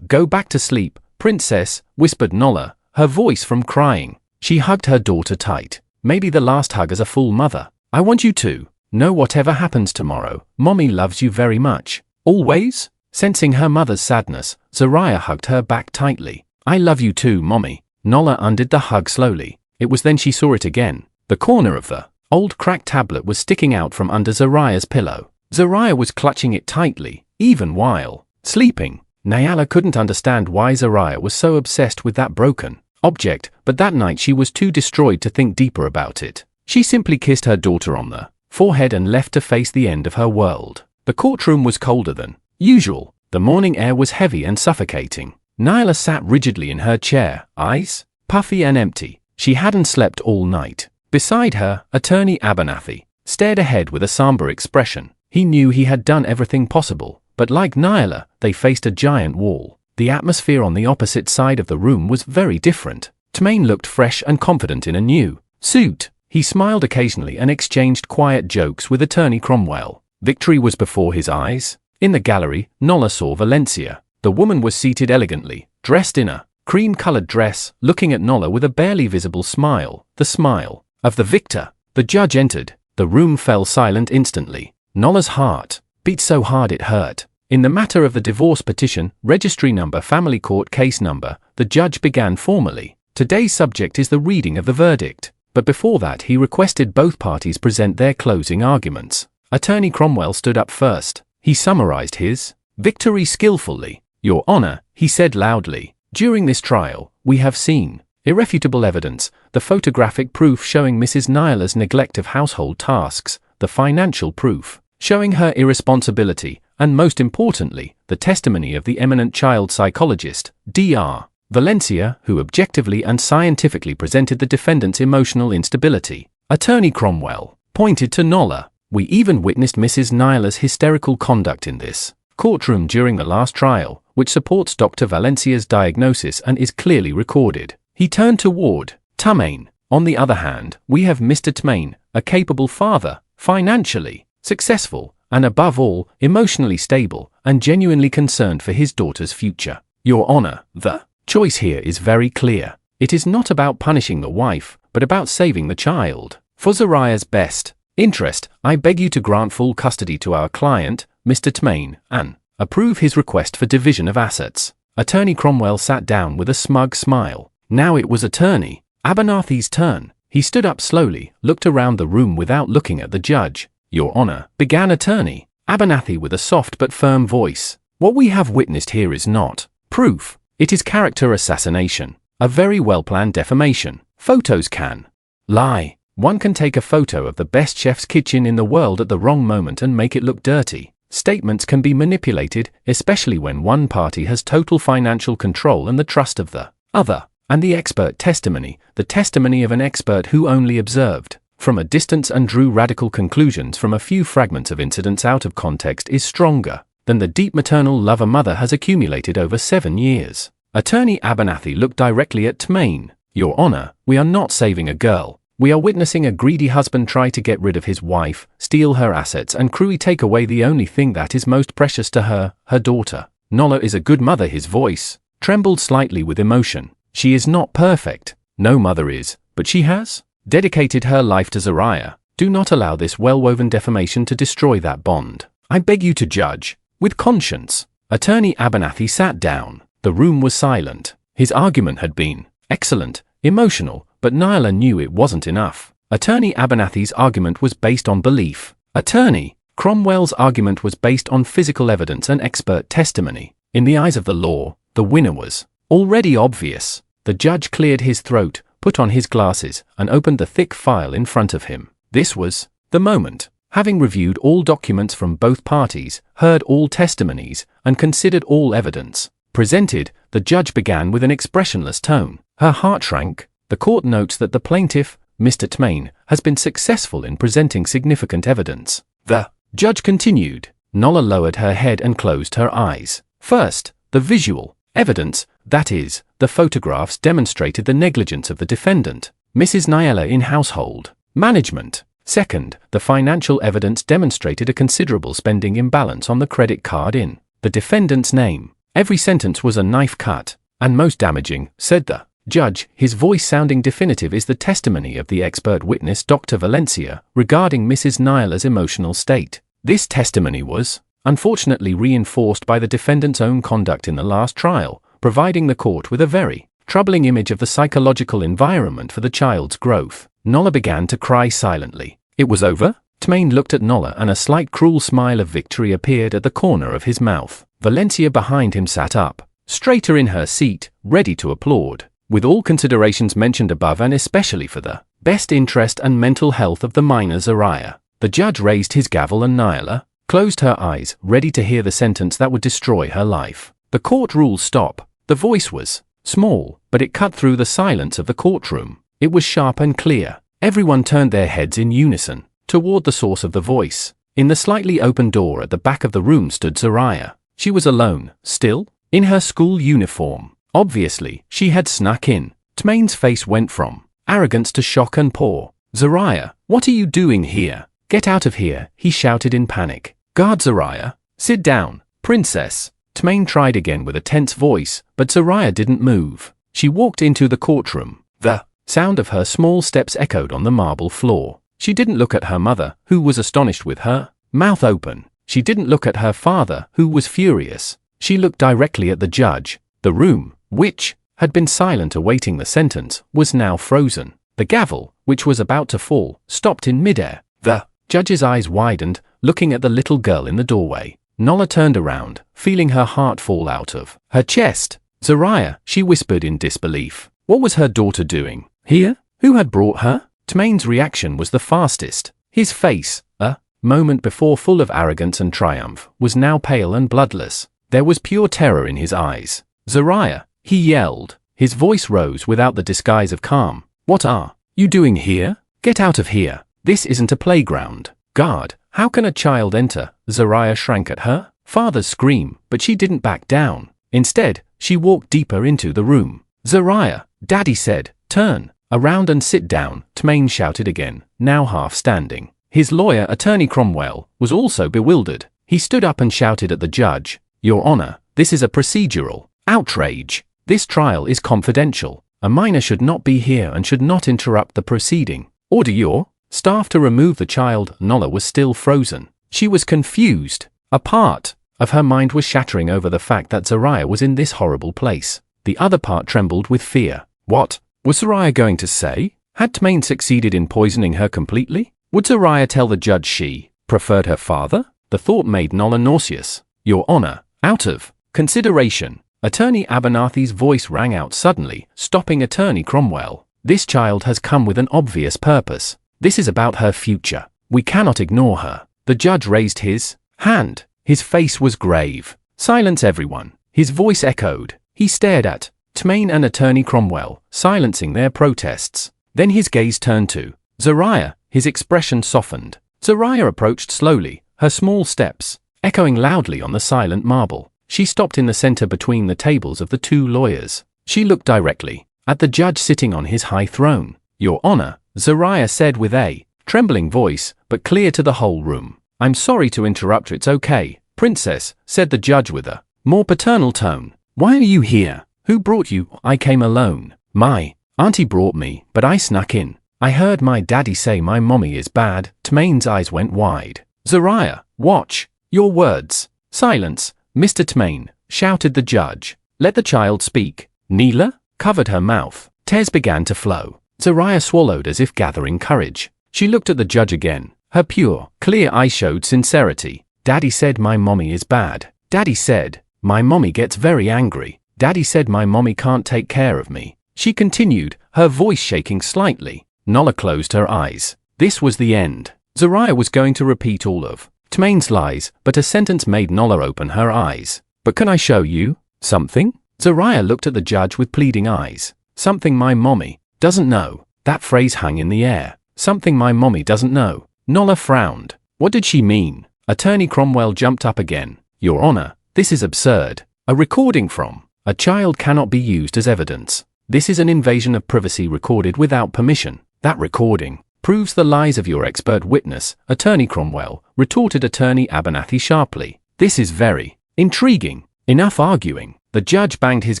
Go back to sleep, princess," whispered Nola, her voice from crying. She hugged her daughter tight. Maybe the last hug as a full mother. "I want you to know whatever happens tomorrow, Mommy loves you very much. Always?" Sensing her mother's sadness, Zariah hugged her back tightly. "I love you too, Mommy." Nola undid the hug slowly. It was then she saw it again. The corner of the old cracked tablet was sticking out from under Zariah's pillow. Zariah was clutching it tightly, even while sleeping. Nyala couldn't understand why Zariah was so obsessed with that broken object, but that night she was too destroyed to think deeper about it. She simply kissed her daughter on the forehead and left to face the end of her world. The courtroom was colder than usual. The morning air was heavy and suffocating. Nyla sat rigidly in her chair, eyes puffy and empty. She hadn't slept all night. Beside her, Attorney Abernathy stared ahead with a somber expression. He knew he had done everything possible, but like Nyla, they faced a giant wall. The atmosphere on the opposite side of the room was very different. Tmain looked fresh and confident in a new suit. He smiled occasionally and exchanged quiet jokes with Attorney Cromwell. Victory was before his eyes. In the gallery, Nola saw Valencia. The woman was seated elegantly, dressed in a cream-colored dress, looking at Nola with a barely visible smile, the smile of the victor. The judge entered. The room fell silent instantly. Nola's heart beat so hard it hurt. In the matter of the divorce petition, registry number, family court case number, the judge began formally. Today's subject is the reading of the verdict. But before that, he requested both parties present their closing arguments. Attorney Cromwell stood up first. He summarized his victory skillfully. "Your Honor," he said loudly, "during this trial, we have seen irrefutable evidence, the photographic proof showing Mrs. Nyala's neglect of household tasks, the financial proof showing her irresponsibility, and most importantly, the testimony of the eminent child psychologist, Dr. Valencia, who objectively and scientifically presented the defendant's emotional instability." Attorney Cromwell pointed to Nola. "We even witnessed Mrs. Nyala's hysterical conduct in this courtroom during the last trial, which supports Dr. Valencia's diagnosis and is clearly recorded." He turned toward Tmain. "On the other hand, we have Mr. Tmain, a capable father, financially successful, and above all, emotionally stable, and genuinely concerned for his daughter's future. Your Honor, the choice here is very clear. It is not about punishing the wife, but about saving the child. For Zariah's best interest, I beg you to grant full custody to our client, Mr. Tmain, and approve his request for division of assets." Attorney Cromwell sat down with a smug smile. Now it was Attorney Abernathy's turn. He stood up slowly, looked around the room without looking at the judge. "Your Honor," began Attorney Abernathy with a soft but firm voice, "what we have witnessed here is not proof. It is character assassination, a very well-planned defamation. Photos can lie. One can take a photo of the best chef's kitchen in the world at the wrong moment and make it look dirty. Statements can be manipulated, especially when one party has total financial control and the trust of the other. And the expert testimony, the testimony of an expert who only observed from a distance and drew radical conclusions from a few fragments of incidents out of context, is stronger than the deep maternal love a mother has accumulated over 7 years." Attorney Abernathy looked directly at Tmain. "Your Honor, we are not saving a girl. We are witnessing a greedy husband try to get rid of his wife, steal her assets and cruelly take away the only thing that is most precious to her, her daughter. Nola is a good mother." His voice trembled slightly with emotion. "She is not perfect. No mother is, but she has dedicated her life to Zariah. Do not allow this well-woven defamation to destroy that bond. I beg you to judge with conscience." Attorney Abernathy sat down. The room was silent. His argument had been excellent, emotional, but Nyla knew it wasn't enough. Attorney Abernathy's argument was based on belief. Attorney Cromwell's argument was based on physical evidence and expert testimony. In the eyes of the law, the winner was already obvious. The judge cleared his throat, put on his glasses, and opened the thick file in front of him. This was the moment. Having reviewed all documents from both parties, heard all testimonies, and considered all evidence presented, the judge began with an expressionless tone. Her heart shrank. The court notes that the plaintiff, Mr. Tmain, has been successful in presenting significant evidence. The judge continued. Nola lowered her head and closed her eyes. First, the visual evidence, that is, the photographs demonstrated the negligence of the defendant, Mrs. Nyla, in household management. Second, the financial evidence demonstrated a considerable spending imbalance on the credit card in the defendant's name. Every sentence was a knife cut, and most damaging, said the judge, his voice sounding definitive, is the testimony of the expert witness Dr. Valencia regarding Mrs. Nyla's emotional state. This testimony was, unfortunately, reinforced by the defendant's own conduct in the last trial, providing the court with a very troubling image of the psychological environment for the child's growth. Nola began to cry silently. It was over? Tmain looked at Nola, and a slight cruel smile of victory appeared at the corner of his mouth. Valencia behind him sat up, straighter in her seat, ready to applaud. With all considerations mentioned above, and especially for the best interest and mental health of the minor Zariah, the judge raised his gavel, and Nyla closed her eyes, ready to hear the sentence that would destroy her life. The court ruled stop. The voice was small, but it cut through the silence of the courtroom. It was sharp and clear. Everyone turned their heads in unison toward the source of the voice. In the slightly open door at the back of the room stood Zariah. She was alone, still, in her school uniform. Obviously, she had snuck in. Tmain's face went from arrogance to shock and pause. Zariah, what are you doing here? Get out of here, he shouted in panic. Guard Zariah. Sit down, princess. Tmain tried again with a tense voice, but Zariah didn't move. She walked into the courtroom. The sound of her small steps echoed on the marble floor. She didn't look at her mother, who was astonished, with her mouth open. She didn't look at her father, who was furious. She looked directly at the judge. The room, which had been silent awaiting the sentence, was now frozen. The gavel, which was about to fall, stopped in midair. The judge's eyes widened, looking at the little girl in the doorway. Nola turned around, feeling her heart fall out of her chest. Zariah, she whispered in disbelief. What was her daughter doing here? Who had brought her? Tmain's reaction was the fastest. His face, a moment before full of arrogance and triumph, was now pale and bloodless. There was pure terror in his eyes. Zariah, he yelled. His voice rose without the disguise of calm. What are you doing here? Get out of here. This isn't a playground. Guard, how can a child enter? Zariah shrank at her father's scream, but she didn't back down. Instead, she walked deeper into the room. Zariah, Daddy said, turn around and sit down, Tmain shouted again, now half standing. His lawyer, Attorney Cromwell, was also bewildered. He stood up and shouted at the judge, Your Honor, this is a procedural outrage. This trial is confidential. A minor should not be here and should not interrupt the proceeding. Order your staff to remove the child. Nola was still frozen. She was confused. A part of her mind was shattering over the fact that Zariah was in this horrible place. The other part trembled with fear. What was Zariah going to say? Had Tmain succeeded in poisoning her completely? Would Zariah tell the judge she preferred her father? The thought made Nola nauseous. Your Honor, out of consideration. Attorney Abernathy's voice rang out suddenly, stopping Attorney Cromwell. This child has come with an obvious purpose. This is about her future. We cannot ignore her. The judge raised his hand. His face was grave. Silence, everyone. His voice echoed. He stared at Tmain and Attorney Cromwell, silencing their protests. Then his gaze turned to Zariah. His expression softened. Zariah approached slowly, her small steps echoing loudly on the silent marble. She stopped in the center between the tables of the two lawyers. She looked directly at the judge sitting on his high throne. Your Honor, Zariah said with a trembling voice, but clear to the whole room. I'm sorry to interrupt. It's okay, Princess, said the judge with a more paternal tone. Why are you here? Who brought you? I came alone. My auntie brought me, but I snuck in. I heard my daddy say my mommy is bad. Tmain's eyes went wide. Zariah, watch your words. Silence, Mr. Tmain, shouted the judge. Let the child speak. Nyla covered her mouth. Tears began to flow. Zariah swallowed as if gathering courage. She looked at the judge again. Her pure, clear eyes showed sincerity. Daddy said my mommy is bad. Daddy said, my mommy gets very angry. Daddy said my mommy can't take care of me. She continued, her voice shaking slightly. Nola closed her eyes. This was the end. Zariah was going to repeat all of Tmain's lies, but a sentence made Nola open her eyes. But can I show you something? Zariah looked at the judge with pleading eyes. Something my mommy doesn't know. That phrase hung in the air. Something my mommy doesn't know. Nola frowned. What did she mean? Attorney Cromwell jumped up again. Your Honor, this is absurd. A recording from a child cannot be used as evidence. This is an invasion of privacy recorded without permission. That recording proves the lies of your expert witness, Attorney Cromwell, retorted Attorney Abernathy sharply. This is very intriguing. Enough arguing. The judge banged his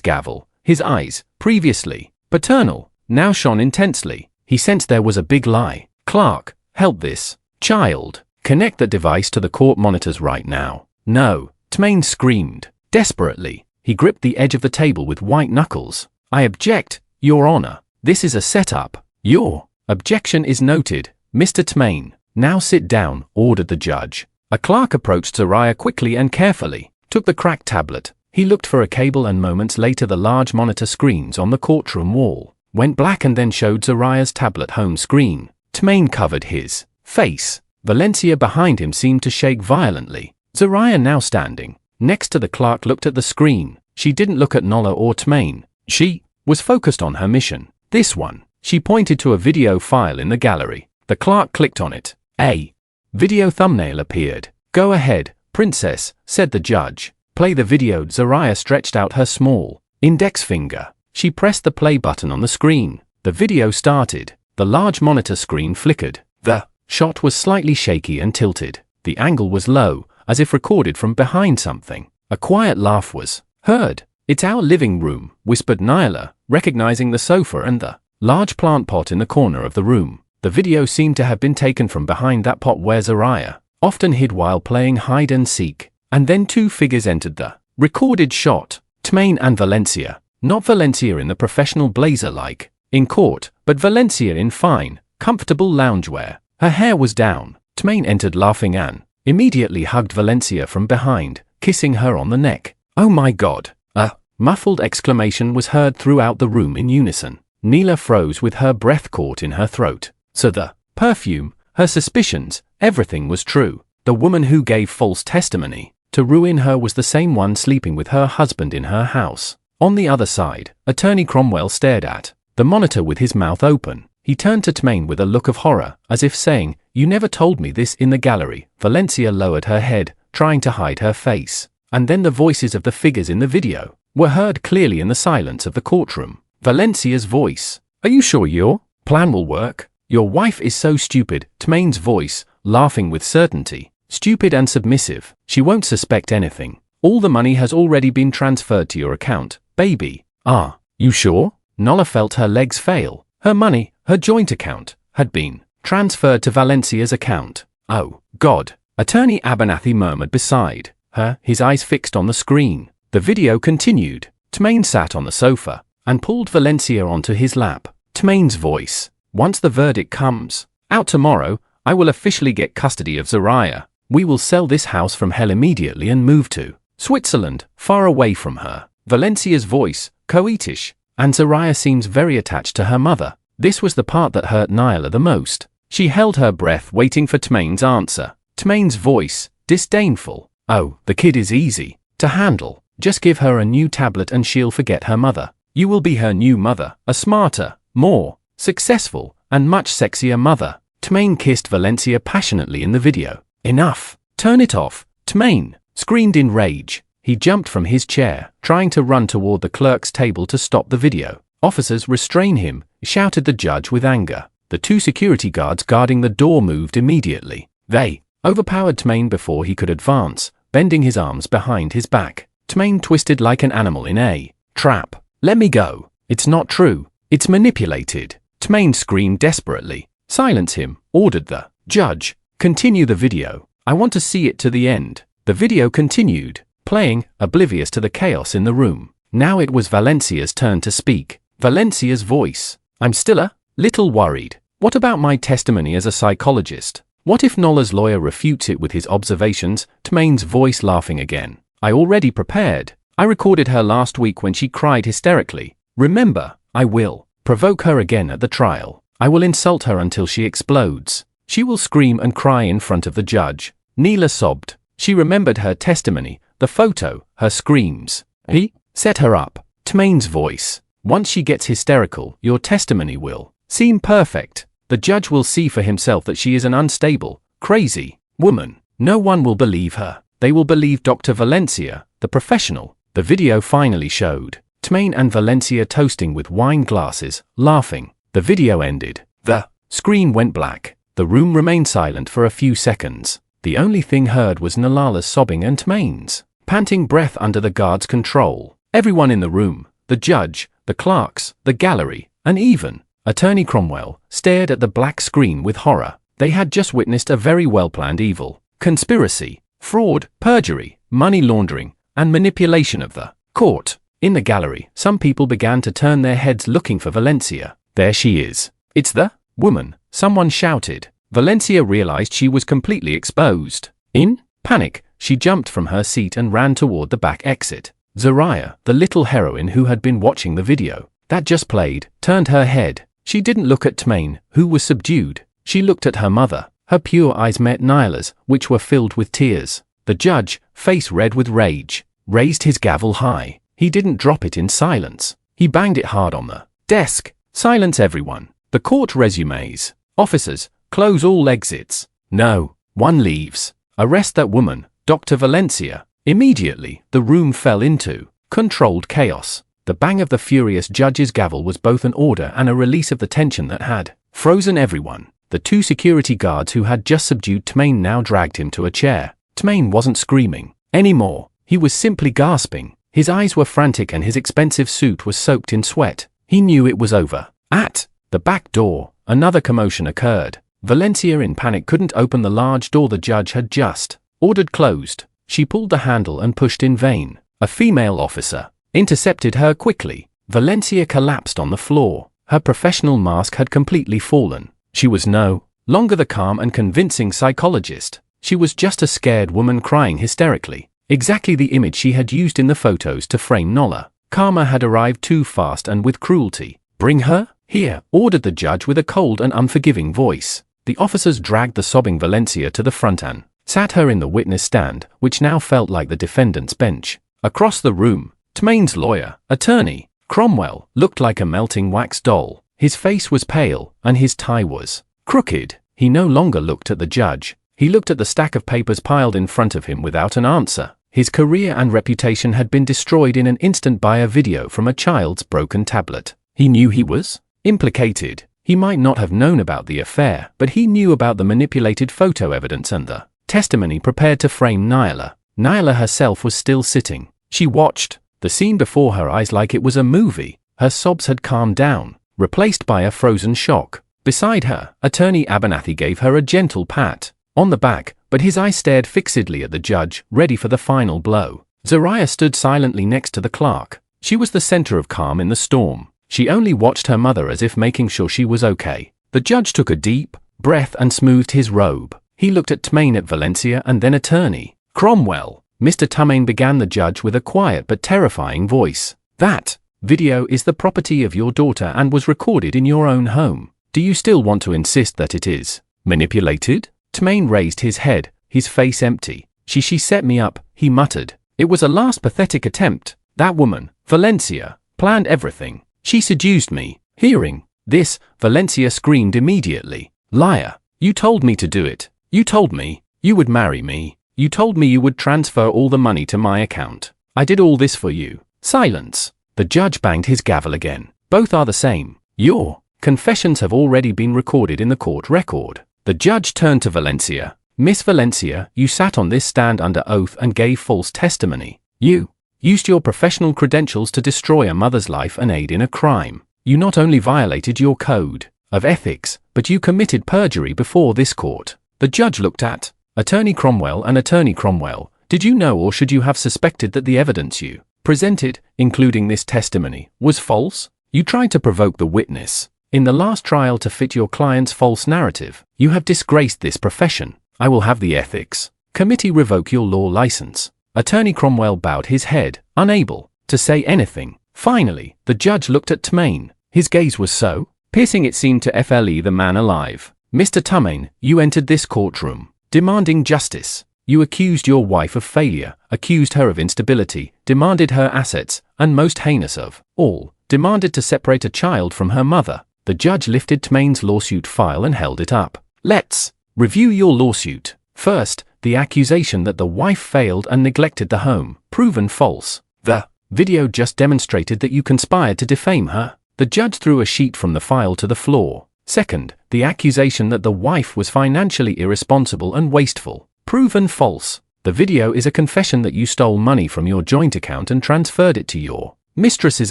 gavel. His eyes, previously paternal, now shone intensely. He sensed there was a big lie. Clark, help this child. Connect that device to the court monitors right now. No, Tmain screamed. Desperately, he gripped the edge of the table with white knuckles. I object, Your Honor. This is a setup. Your objection is noted, Mr. Tmain. Now sit down, ordered the judge. A clerk approached Zariah quickly and carefully, took the cracked tablet. He looked for a cable and moments later the large monitor screens on the courtroom wall went black and then showed Zariah's tablet home screen. Tmain covered his face. Valencia behind him seemed to shake violently. Zariah, now standing next to the clerk, looked at the screen. She didn't look at Nola or Tmain. She was focused on her mission. This one. She pointed to a video file in the gallery. The clerk clicked on it. A video thumbnail appeared. Go ahead, Princess, said the judge. Play the video. Zariah stretched out her small index finger. She pressed the play button on the screen. The video started. The large monitor screen flickered. The shot was slightly shaky and tilted. The angle was low, as if recorded from behind something. A quiet laugh was heard. It's our living room, whispered Nyla, recognizing the sofa and the large plant pot in the corner of the room. The video seemed to have been taken from behind that pot where Zariah often hid while playing hide and seek. And then two figures entered the recorded shot. Tmain and Valencia. Not Valencia in the professional blazer-like in court, but Valencia in fine, comfortable loungewear. Her hair was down. Tmain entered laughing and immediately hugged Valencia from behind, kissing her on the neck. Oh my God! A muffled exclamation was heard throughout the room in unison. Neela froze with her breath caught in her throat. So the perfume, her suspicions, everything was true. The woman who gave false testimony to ruin her was the same one sleeping with her husband in her house. On the other side, Attorney Cromwell stared at the monitor with his mouth open. He turned to Tmain with a look of horror, as if saying, you never told me this. In the gallery, Valencia lowered her head, trying to hide her face. And then the voices of the figures in the video were heard clearly in the silence of the courtroom. Valencia's voice. Are you sure your plan will work? Your wife is so stupid. Tmain's voice, laughing with certainty. Stupid and submissive. She won't suspect anything. All the money has already been transferred to your account, baby. Ah, you sure? Nola felt her legs fail. Her money, her joint account, had been transferred to Valencia's account. Oh, God. Attorney Abernathy murmured beside her, his eyes fixed on the screen. The video continued. Tmain sat on the sofa and pulled Valencia onto his lap. Tmain's voice. Once the verdict comes out tomorrow, I will officially get custody of Zariah. We will sell this house from hell immediately and move to Switzerland, far away from her. Valencia's voice, coquettish, and Zariah seems very attached to her mother. This was the part that hurt Nyla the most. She held her breath waiting for Tmain's answer. Tmain's voice, disdainful. Oh, the kid is easy to handle. Just give her a new tablet and she'll forget her mother. You will be her new mother, a smarter, more successful, and much sexier mother. Tmain kissed Valencia passionately in the video. Enough. Turn it off. Tmain screamed in rage. He jumped from his chair, trying to run toward the clerk's table to stop the video. Officers, restrain him, shouted the judge with anger. The two security guards guarding the door moved immediately. They overpowered Tmain before he could advance, bending his arms behind his back. Tmain twisted like an animal in a trap. Let me go. It's not true. It's manipulated. Tmain screamed desperately. Silence him, ordered the judge. Continue the video. I want to see it to the end. The video continued, playing, oblivious to the chaos in the room. Now it was Valencia's turn to speak. Valencia's voice. I'm still a little worried. What about my testimony as a psychologist? What if Nola's lawyer refutes it with his observations? Tmain's voice laughing again. I already prepared. I recorded her last week when she cried hysterically. Remember, I will provoke her again at the trial. I will insult her until she explodes. She will scream and cry in front of the judge. Neela sobbed. She remembered her testimony, the photo, her screams. He set her up. Tmain's voice. Once she gets hysterical, your testimony will seem perfect. The judge will see for himself that she is an unstable, crazy woman. No one will believe her. They will believe Dr. Valencia, the professional. The video finally showed Tmain and Valencia toasting with wine glasses, laughing. The video ended. The screen went black. The room remained silent for a few seconds. The only thing heard was Nala's sobbing and Tmain's panting breath under the guard's control. Everyone in the room, the judge, the clerks, the gallery, and even Attorney Cromwell, stared at the black screen with horror. They had just witnessed a very well-planned evil. Conspiracy, fraud, perjury, money laundering, and manipulation of the court. In the gallery, some people began to turn their heads looking for Valencia. There she is. It's the woman, someone shouted. Valencia realized she was completely exposed. In panic, she jumped from her seat and ran toward the back exit. Zariah, the little heroine who had been watching the video that just played, turned her head. She didn't look at Tmain, who was subdued. She looked at her mother. Her pure eyes met Nyla's, which were filled with tears. The judge, face red with rage, raised his gavel high. He didn't drop it in silence. He banged it hard on the desk. Silence everyone. The court resumes. Officers, close all exits. No one leaves. Arrest that woman, Dr. Valencia. Immediately, the room fell into controlled chaos. The bang of the furious judge's gavel was both an order and a release of the tension that had frozen everyone. The two security guards who had just subdued Tmain now dragged him to a chair. Tmain wasn't screaming anymore. He was simply gasping. His eyes were frantic and his expensive suit was soaked in sweat. He knew it was over. At the back door, another commotion occurred. Valencia in panic couldn't open the large door the judge had just ordered closed. She pulled the handle and pushed in vain. A female officer intercepted her quickly. Valencia collapsed on the floor. Her professional mask had completely fallen. She was no longer the calm and convincing psychologist. She was just a scared woman crying hysterically. Exactly the image she had used in the photos to frame Nola. Karma had arrived too fast and with cruelty. Bring her here, ordered the judge with a cold and unforgiving voice. The officers dragged the sobbing Valencia to the front and sat her in the witness stand, which now felt like the defendant's bench. Across the room, Tmain's lawyer, Attorney Cromwell, looked like a melting wax doll. His face was pale, and his tie was crooked. He no longer looked at the judge. He looked at the stack of papers piled in front of him without an answer. His career and reputation had been destroyed in an instant by a video from a child's broken tablet. He knew he was implicated. He might not have known about the affair, but he knew about the manipulated photo evidence and the testimony prepared to frame Nyla. Nyla herself was still sitting. She watched the scene before her eyes like it was a movie. Her sobs had calmed down, replaced by a frozen shock. Beside her, Attorney Abernathy gave her a gentle pat on the back, but his eyes stared fixedly at the judge, ready for the final blow. Zariah stood silently next to the clerk. She was the center of calm in the storm. She only watched her mother as if making sure she was okay. The judge took a deep breath and smoothed his robe. He looked at Tmain, at Valencia, and then Attorney Cromwell. Mr. Tmain, began the judge with a quiet but terrifying voice. That video is the property of your daughter and was recorded in your own home. Do you still want to insist that it is manipulated? Tmain raised his head, his face empty. She set me up, he muttered. It was a last pathetic attempt. That woman, Valencia, planned everything. She seduced me. Hearing this, Valencia screamed immediately. Liar. You told me to do it. You told me you would marry me. You told me you would transfer all the money to my account. I did all this for you. Silence. The judge banged his gavel again. Both are the same. Your confessions have already been recorded in the court record. The judge turned to Valencia. Miss Valencia, you sat on this stand under oath and gave false testimony. You used your professional credentials to destroy a mother's life and aid in a crime. You not only violated your code of ethics, but you committed perjury before this court. The judge looked at Attorney Cromwell and Attorney Cromwell. Did you know, or should you have suspected, that the evidence you presented, including this testimony, was false? You tried to provoke the witness In the last trial to fit your client's false narrative, you have disgraced this profession. I will have the ethics committee revoke your law license. Attorney Cromwell bowed his head, unable to say anything. Finally, the judge looked at Tmain. His gaze was so piercing it seemed to flee the man alive. Mr. Tmain, you entered this courtroom demanding justice. You accused your wife of failure, accused her of instability, demanded her assets, and most heinous of all, demanded to separate a child from her mother. The judge lifted Tmain's lawsuit file and held it up. Let's review your lawsuit. First, the accusation that the wife failed and neglected the home, proven false. The video just demonstrated that you conspired to defame her. The judge threw a sheet from the file to the floor. Second, the accusation that the wife was financially irresponsible and wasteful, proven false. The video is a confession that you stole money from your joint account and transferred it to your mistress's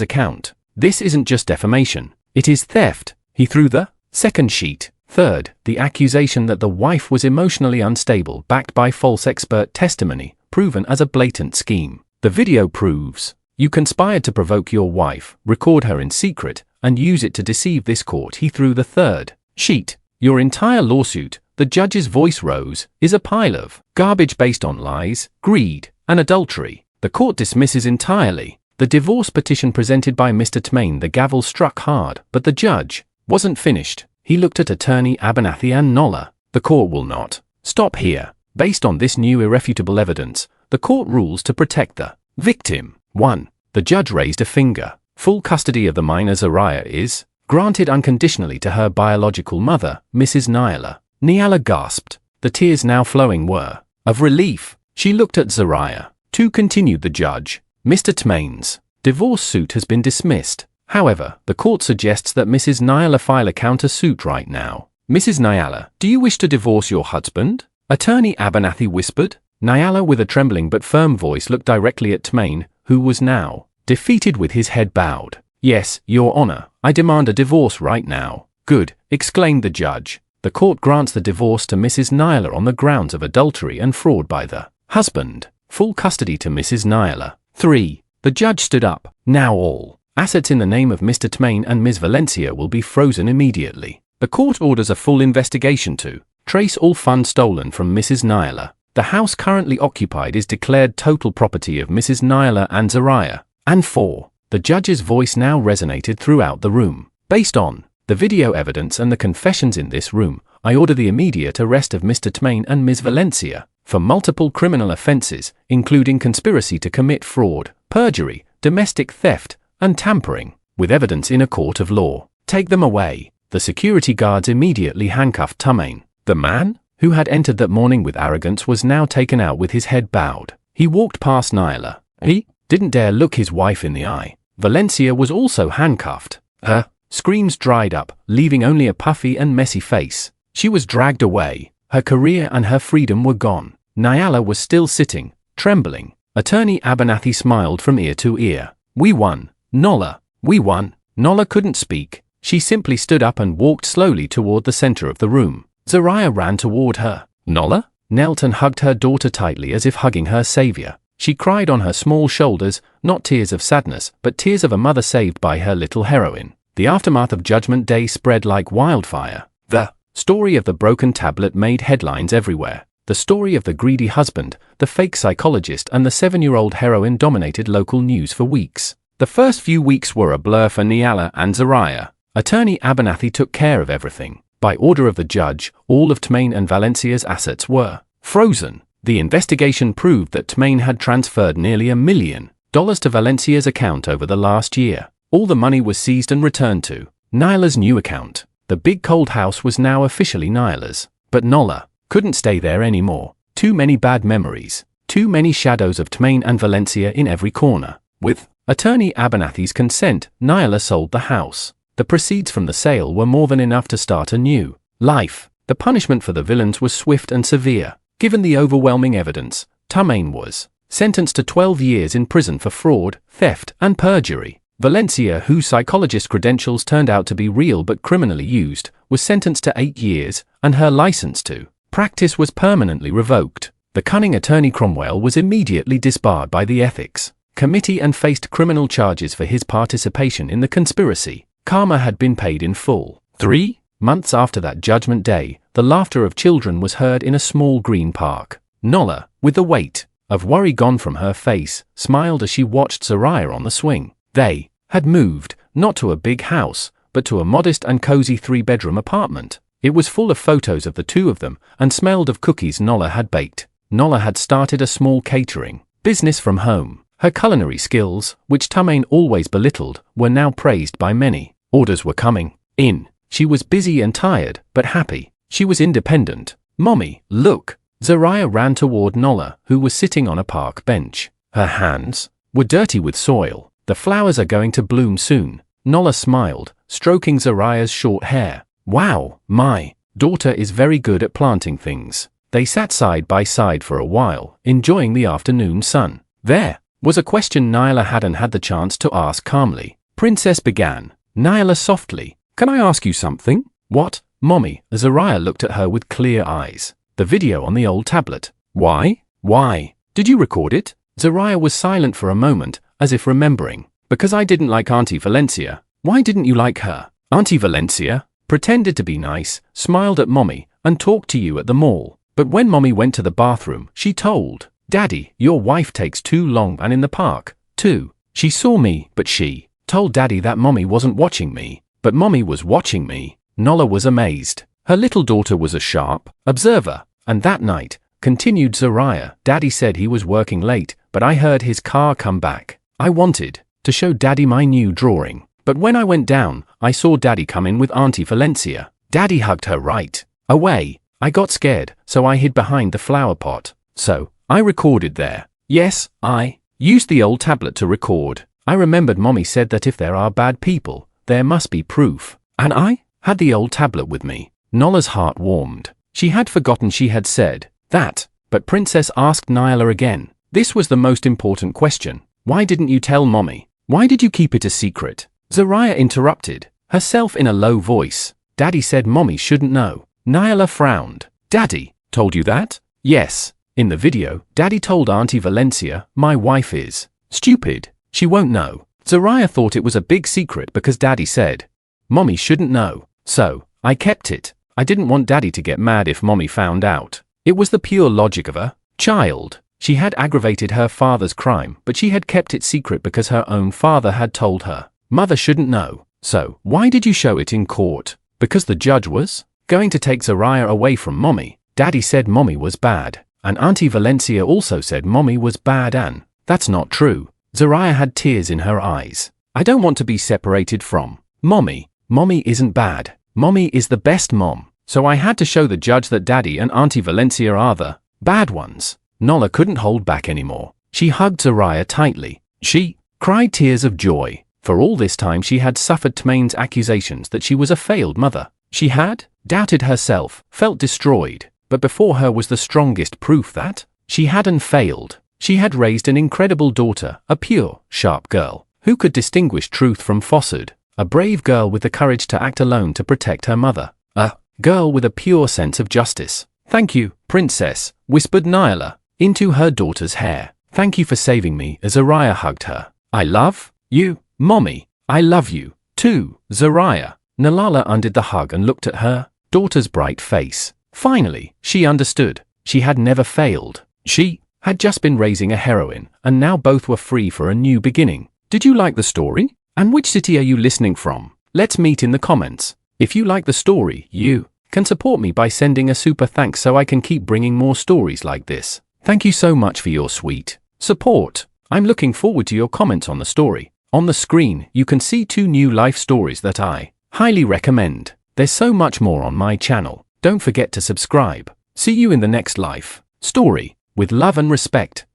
account. This isn't just defamation, it is theft. He threw the second sheet. Third, the accusation that the wife was emotionally unstable, backed by false expert testimony, proven as a blatant scheme. The video proves you conspired to provoke your wife, record her in secret, and use it to deceive this court. He threw the third sheet. Your entire lawsuit, the judge's voice rose, is a pile of garbage based on lies, greed, and adultery. The court dismisses entirely the divorce petition presented by Mr. Tmain. The gavel struck hard, but the judge wasn't finished. He looked at Attorney Abernathy and Nolla. The court will not stop here. Based on this new irrefutable evidence, the court rules to protect the victim. 1. The judge raised a finger. Full custody of the minor Zariah is granted unconditionally to her biological mother, Mrs. Nyala. Nyala gasped. The tears now flowing were of relief. She looked at Zariah. 2. Continued the judge. Mr. Tmain's divorce suit has been dismissed. However, the court suggests that Mrs. Nyala file a counter-suit right now. Mrs. Nyala, do you wish to divorce your husband? Attorney Abernathy whispered. Nyala with a trembling but firm voice looked directly at Tmain, who was now defeated with his head bowed. Yes, Your Honor, I demand a divorce right now. Good, exclaimed the judge. The court grants the divorce to Mrs. Nyala on the grounds of adultery and fraud by the husband. Full custody to Mrs. Nyala. 3. The judge stood up. Now all assets in the name of Mr. Tmain and Ms. Valencia will be frozen immediately. The court orders a full investigation to trace all funds stolen from Mrs. Nyala. The house currently occupied is declared total property of Mrs. Nyala and Zariah. And 4. The judge's voice now resonated throughout the room. Based on the video evidence and the confessions in this room, I order the immediate arrest of Mr. Tmain and Ms. Valencia for multiple criminal offenses, including conspiracy to commit fraud, perjury, domestic theft, and tampering with evidence in a court of law. Take them away. The security guards immediately handcuffed Tmain. The man, who had entered that morning with arrogance, was now taken out with his head bowed. He walked past Nyla. He didn't dare look his wife in the eye. Valencia was also handcuffed. Her screams dried up, leaving only a puffy and messy face. She was dragged away. Her career and her freedom were gone. Nyala was still sitting, trembling. Attorney Abernathy smiled from ear to ear. We won. Nolla, we won. Nolla couldn't speak. She simply stood up and walked slowly toward the center of the room. Zariah ran toward her. Nolla knelt and hugged her daughter tightly as if hugging her savior. She cried on her small shoulders, not tears of sadness, but tears of a mother saved by her little heroine. The aftermath of Judgment Day spread like wildfire. The story of the broken tablet made headlines everywhere. The story of the greedy husband, the fake psychologist, and the 7-year-old heroine dominated local news for weeks. The first few weeks were a blur for Nyala and Zariah. Attorney Abernathy took care of everything. By order of the judge, all of Tmain and Valencia's assets were frozen. The investigation proved that Tmain had transferred nearly $1 million to Valencia's account over the last year. All the money was seized and returned to Nyla's new account. The big cold house was now officially Nyla's. But Nolla couldn't stay there anymore. Too many bad memories. Too many shadows of Tmain and Valencia in every corner. With Attorney Abernathy's consent, Nyla sold the house. The proceeds from the sale were more than enough to start a new life. The punishment for the villains was swift and severe. Given the overwhelming evidence, Tmain was sentenced to 12 years in prison for fraud, theft, and perjury. Valencia, whose psychologist credentials turned out to be real but criminally used, was sentenced to 8 years, and her license to practice was permanently revoked. The cunning Attorney Cromwell was immediately disbarred by the Ethics Committee and faced criminal charges for his participation in the conspiracy. Karma had been paid in full. 3 months after that judgment day, the laughter of children was heard in a small green park. Nola, with the weight of worry gone from her face, smiled as she watched Zariah on the swing. They had moved, not to a big house, but to a modest and cozy 3-bedroom apartment. It was full of photos of the two of them and smelled of cookies Nola had baked. Nola had started a small catering business from home. Her culinary skills, which Tumain always belittled, were now praised by many. Orders were coming in. She was busy and tired, but happy. She was independent. "Mommy, look." Zariah ran toward Nola, who was sitting on a park bench. Her hands were dirty with soil. "The flowers are going to bloom soon." Nola smiled, stroking Zariah's short hair. "Wow, my daughter is very good at planting things." They sat side by side for a while, enjoying the afternoon sun. There was a question Nyla hadn't had the chance to ask calmly. Princess began. Nyla softly, "Can I ask you something?" "What, Mommy?" Zariah looked at her with clear eyes. "The video on the old tablet." "Why? Why? Did you record it?" Zariah was silent for a moment, as if remembering. "Because I didn't like Auntie Valencia." "Why didn't you like her?" "Auntie Valencia pretended to be nice, smiled at Mommy, and talked to you at the mall. But when Mommy went to the bathroom, she told Daddy, your wife takes too long, and in the park, too. She saw me, but she told Daddy that Mommy wasn't watching me. But Mommy was watching me." Nola was amazed. Her little daughter was a sharp observer. "And that night," continued Zariah, "Daddy said he was working late, but I heard his car come back. I wanted to show Daddy my new drawing. But when I went down, I saw Daddy come in with Auntie Valencia. Daddy hugged her right away. I got scared, so I hid behind the flower pot. So I recorded there. Yes, I used the old tablet to record. I remembered Mommy said that if there are bad people, there must be proof. And I had the old tablet with me." Nola's heart warmed. She had forgotten she had said that. But Princess asked Nyla again. This was the most important question. "Why didn't you tell Mommy? Why did you keep it a secret?" Zariah interrupted, herself in a low voice. "Daddy said Mommy shouldn't know." Nyla frowned. "Daddy told you that?" "Yes. In the video, Daddy told Auntie Valencia, my wife is stupid. She won't know." Zariah thought it was a big secret because Daddy said Mommy shouldn't know. So I kept it. I didn't want Daddy to get mad if Mommy found out. It was the pure logic of a child. She had aggravated her father's crime, but she had kept it secret because her own father had told her. Mother shouldn't know. "So why did you show it in court?" "Because the judge was going to take Zariah away from Mommy. Daddy said Mommy was bad. And Auntie Valencia also said Mommy was bad, and that's not true." Zariah had tears in her eyes. "I don't want to be separated from Mommy. Mommy isn't bad. Mommy is the best mom. So I had to show the judge that Daddy and Auntie Valencia are the bad ones." Nola couldn't hold back anymore. She hugged Zariah tightly. She cried tears of joy. For all this time she had suffered Tumain's accusations that she was a failed mother. She had doubted herself, felt destroyed. But before her was the strongest proof that she hadn't failed. She had raised an incredible daughter, a pure, sharp girl, who could distinguish truth from falsehood. A brave girl with the courage to act alone to protect her mother. A girl with a pure sense of justice. "Thank you, Princess," whispered Nyla into her daughter's hair. "Thank you for saving me," as Zariah hugged her. "I love you, Mommy. I love you, too, Zariah." Nalala undid the hug and looked at her daughter's bright face. Finally, she understood. She had never failed. She had just been raising a heroine, and now both were free for a new beginning. Did you like the story? And which city are you listening from? Let's meet in the comments. If you like the story, you can support me by sending a super thanks so I can keep bringing more stories like this. Thank you so much for your sweet support. I'm looking forward to your comments on the story. On the screen, you can see 2 new life stories that I highly recommend. There's so much more on my channel. Don't forget to subscribe. See you in the next life story. With love and respect.